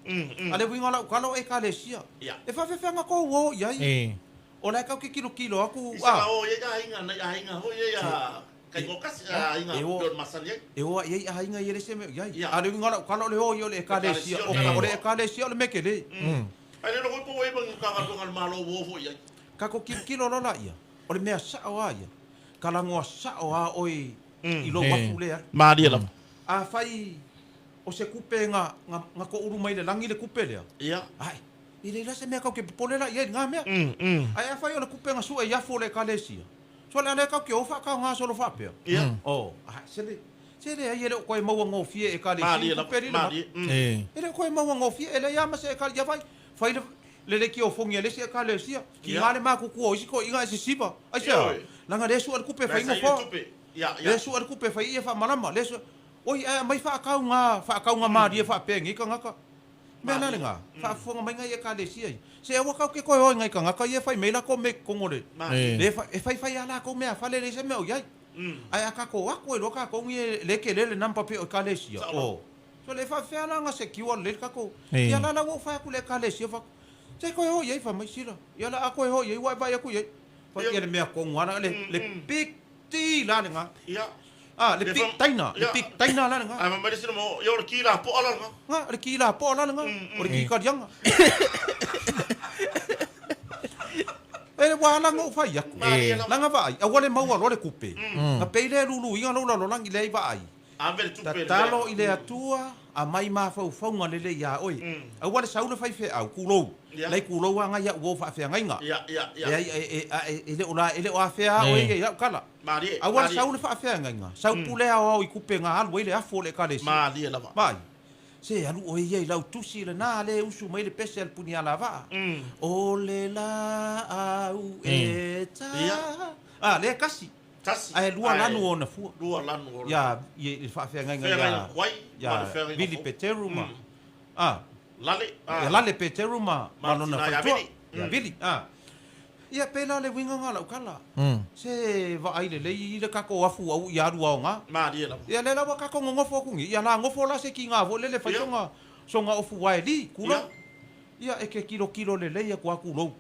Ale winga la ka lo e ka le sia. E fa nga ko wo yai. O la ka ki kilo aku. Isa o ye ya inga ho ye ya. Kai ngokas inga don masalia. E o ye inga ye le se me ya. Ale ngala kala le ho yo le ka le sia o ka le ka le sia le mekele. Ale no ko e bang ka ka ngal malo wo fo ya. Ka ko kilo la ya. O le mea sa o ya. Kala ngo sa o a oi i lo wapu le. Ma dia la. A fai o se kupe nga ko uru mai le langi le kupe le. Ya. Ai. I le la se mea ka ke pole la ye nga mea. Ai a fai o le kupe nga su e ya fo le ka le sia. So le ka ke o fa ka nga so lo fa pe. Ya. Oh, se le ai le ko e mau ngo fie e ka le sia. Ma dia. Ele ko e mau ngo fie ele ya ma se ka ya fai le ki o fongi le se ka le sia. Ki ngale ma ku ko isi ko inga se siba. Ai se. Langa le su al kupe fai ngo fo. Ya. Le su al kupe fai e fa malama le su. Oi mai fa ka nga ma dia fa pe ngi ka ngaka. Me na nga. Fa fonga mai nga e ka le sia. Se wa ka ke ko ho ngai ka ngaka ye fai me la ko me ko ngore. Le fai ala ko me a fa le se me o yai. Ai aka ko wa ko lo ka ko ngi le ke le nampa pe o ka le sia. O. So le fa ala nga se ki wa le ka ko. Ya la wo fa ku le ka le sia fa. Se ko ho ye fa mai sila. Ya la ko ho ye wa ba ya ku ye. Fa ye me ko ngwana le big ti la nga. Ya. Le big taina la nga. Ai ma sino mo yo ki la po ala nga. Nga le ki la po ala nga. O le ki ka janga. E wala ngo fa ya. Langa vai. A wale mau lo le kupe. Na peile lulu inga lo langi le vai. A ver tu pe. Talo ile atua a mai ma fa nga le ya oi. A wale sauna fai fe au kulo. Lai kulo nga ya wo fa fe nga inga. Ya. Ele o fe oi ya kala. Mari. A wale sauna fa fe nga inga. Sau pule o i kupe nga alu ile afo le kale. Mari la va. Vai. Se alu o ye lau tusi le na le usu mai le pese al puni ala va. O le la au eta. Le kasi. Ai lua lanu ona fu. Lua lanu ona. Ya ye fa fe nga ya. Ya Billy Peteruma. Lale. Ya lale Peteruma malona fa. Ya Billy. Ia pela le winga nga lau kala. Se va ai le kako afu au ia rua nga. Ma dia la. Ia le la kako ngofo ku ngi. Ia la ngofo la se ki nga vo le fa songa ofu wai li kulo. Ia e ke kilo le ia ku akulo.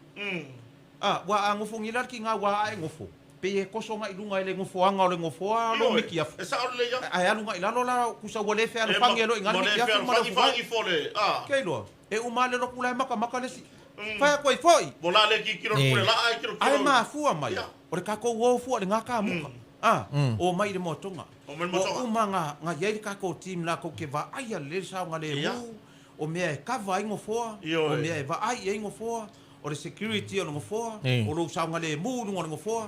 Wa ngofo ngi la ki nga wa ai ngofo. Pe e koso nga ilunga ile ngofo anga le ngofo lo miki afu. Esa o le ya. Ai alunga ila lo la ku sa wole fe al fangi lo inga miki afu ma fangi fole. Ke lo. E umale lo kula maka le si. Fa ko foi. Bola le ki kilo pule la ai kilo. Ai ma fua mai. O le kako wo fua le ngaka muka. O mai le Moatoga. O mai Moatoga. O manga nga ye kako team la ko ke va ai le sa nga le mu. O me ka va ingo fo. O me va ai ingo fo. O le security o ngo fo. O lo sa nga le mu ngo fo.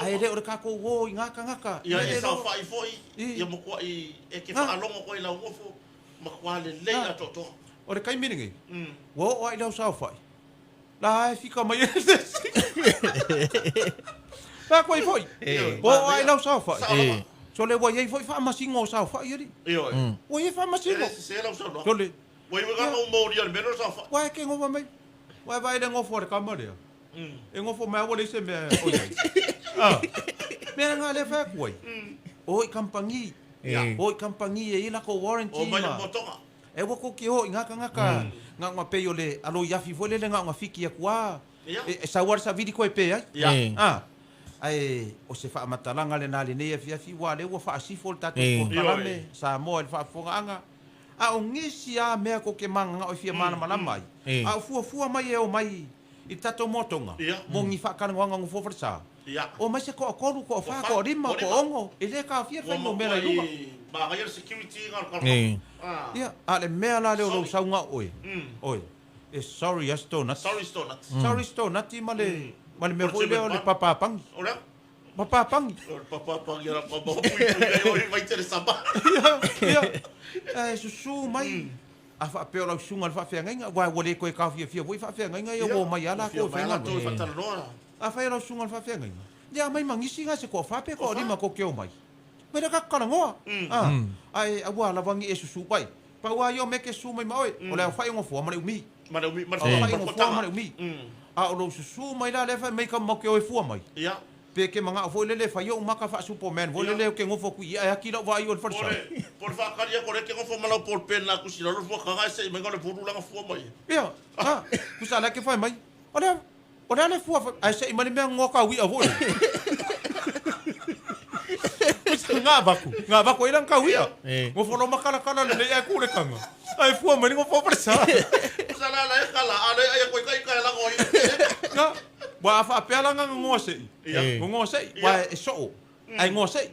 Ai le o le kako wo ngaka. Ia e sa fa i foi. Ia mo ko i e ke fa longo ko i la ngo fo. Ma kwa le le to. O le kai miningi. Wo o ai le sa fa. La fica mai. Pa ko foi. Bo ai lau sa fa. So le wo ye foi fa masingo sa fa yeri. Wo ye fa masingo. Se lau sa no. So le. Wo ye ga no mo dia me no sa fa. Wa ke ngo mai. Wa vai le ngo for ka mo dia. E ngo for mai wo le se me o ye. Me nga le fa ko. O kampangi. O kampangi e ila ko warranty. O mai Moatoga. E wo ko ki ho ngaka nga pe yo le alo ya fi vole le nga fiki ya kwa e sa war sa vidi ko e pe ai o se fa matalanga le na le ne fi wa le wo fa si fol ta ko palame sa mo el fa fonga anga o ngisi a me ko ke manga o fi mana mai a fu mai e o mai i tato Moatoga mo ngi fa kan wanga ngo fo sa o mai se ko ko fa ko rima ko ongo e le ka fi fa no mera luga ba ngai security ngal ia ale mea la le o saunga oi sorry astonat sorry stonat male me foi le papapang papapang era pa oi vai ter samba susu mai afa pe ora sunga fa fe ngai wa wole ko ka fia voi fa fe ngai o mai ala ko fe ngai to fa tar no afa ora sunga fa fe ngai ya mai mangisi nga se ko fa pe ko rima ko keo mai mai ka kala ngoa ai awa la wangi susu pai pa wa yo me ke su mai mai o le fa ngo fo mai umi ma umi a o susu mai la le fa mai ka mo ke o fu mai ya pe ke manga fo le fa yo maka fa superman vo le ke ngofo ku ia ki lo va yo fa sa por fa ka ya ko le ke ngofo mala por pena ku si lo fo ka ga se me ngole fu la fo mai ia ku sa la ke fa mai ora le fu ai se mani me ngoka wi avo nga baku ilang ka wi ngofo lo makala kala le ya ku le kanga ai fu mani ngofo fa sa la kala ale ai ko kai la ko nga wa fa pela nga ngose wa so ai ngose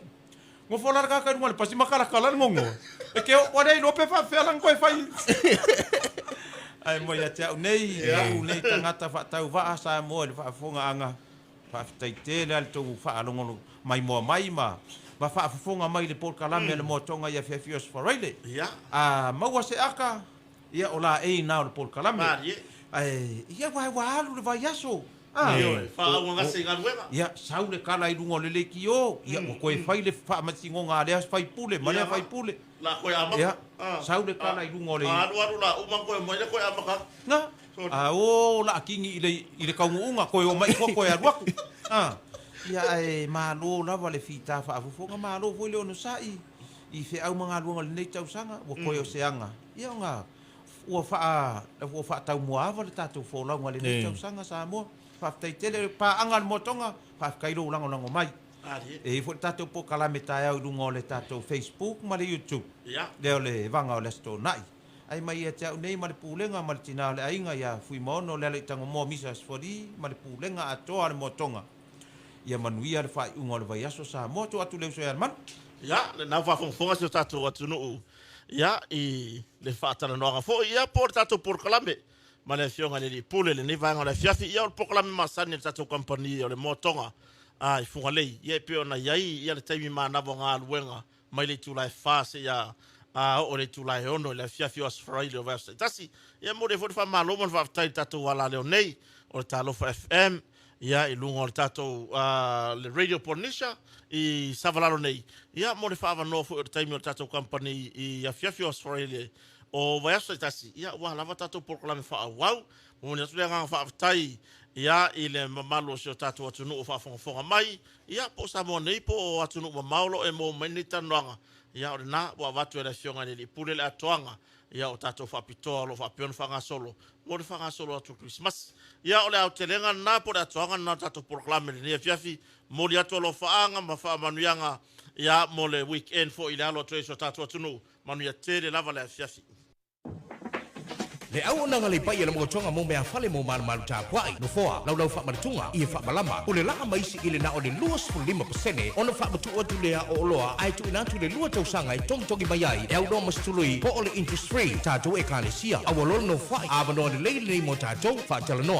ngo folar ka kan mo pasi makala kala ngongo e ke o dai lo pe fa pela ko fai ai mo ya tia nei tangata fa tau va sa mo fa fonga anga fa taitele al tu fa longo mai mo mai ma fa fonga mai le por kala me le Moatoga ya fios for really ya ma wa se aka ia ola e na le por kala me ai ia wa lu le vai aso fa nga se ngal weba ia saule kala i lungo le ki o ia ko e fai le fa ma singo nga le fai pule ma le fai pule la ko ama ia saule kala i lungo le aru la uma ko mo le ko ama ka na o la kingi ile ka unga ko o mai ko e aru ia e ma lo la vale fita fa fu nga ma lo vo le ono sai i fe au manga lungo le nei tau sanga o ko e o seanga ia nga o fa tau mo ava le tatu fo la ngale nei tau sanga sa mo fa taitele pa angal Moatoga fa kailo lango mai e fo tato po kala meta au lungo le tato Facebook ma le YouTube ya le Evaga o le sto nai ai mai e tau nei ma le pulenga ma le tina le ainga ya fui mono le tango mo misa sfori ma le pulenga atoa le Moatoga ia manuia le fai ungo le vai aso sa mo to atu le so man ya le na fa fonga so tato atu no ya i le fa tala no fo ia por tato por kalambe ma le fionga le pule le ni vanga le fiafi ia por kalambe masani tato company o le Moatoga ai funga lei ia pe ona iai ia le taimi mana vonga luenga mai le tulai fase ia o le tulai ono le fiafi os Friday of us tasi ia mo de fa malo mo fa tai tato wala le nei o talo fa FM ia i lungo le tato le radio pornisha i savalalo nei ia mo le fa no fo le taimi o tato company i fiafi os Friday o vai tasi ia wa lava tato por la me fa wow mo ne tu le nga fa tai ia ile mamalo so tato atu no fa fonga mai ia po sa mo nei po atu no mamalo e mo menita noanga ia o na wa watu ele fionga ni pule le atoanga ia o tato fa pitoa lo fa pion fa solo mo fa solo atu Christmas ia o le autelenga na po le atoanga na tato proclame ni fiafi mo li atu lo fa anga ma fa manuanga ia mo le weekend fo ile alo treso tato atu no manu ia tele lava le fiafi le au na ngali pai le Moatoga mo mea fale mo mal ta kwai no foa lau fa martunga i fa malama o le la maisi ile na o le 5% ona fa matu o tu le o loa ai tu ina tu le lua tau sanga i tongi mai ai e au no mastului po o le interest free ta tu e kalesia awololo no fai avano le le mo ta tu fa tala no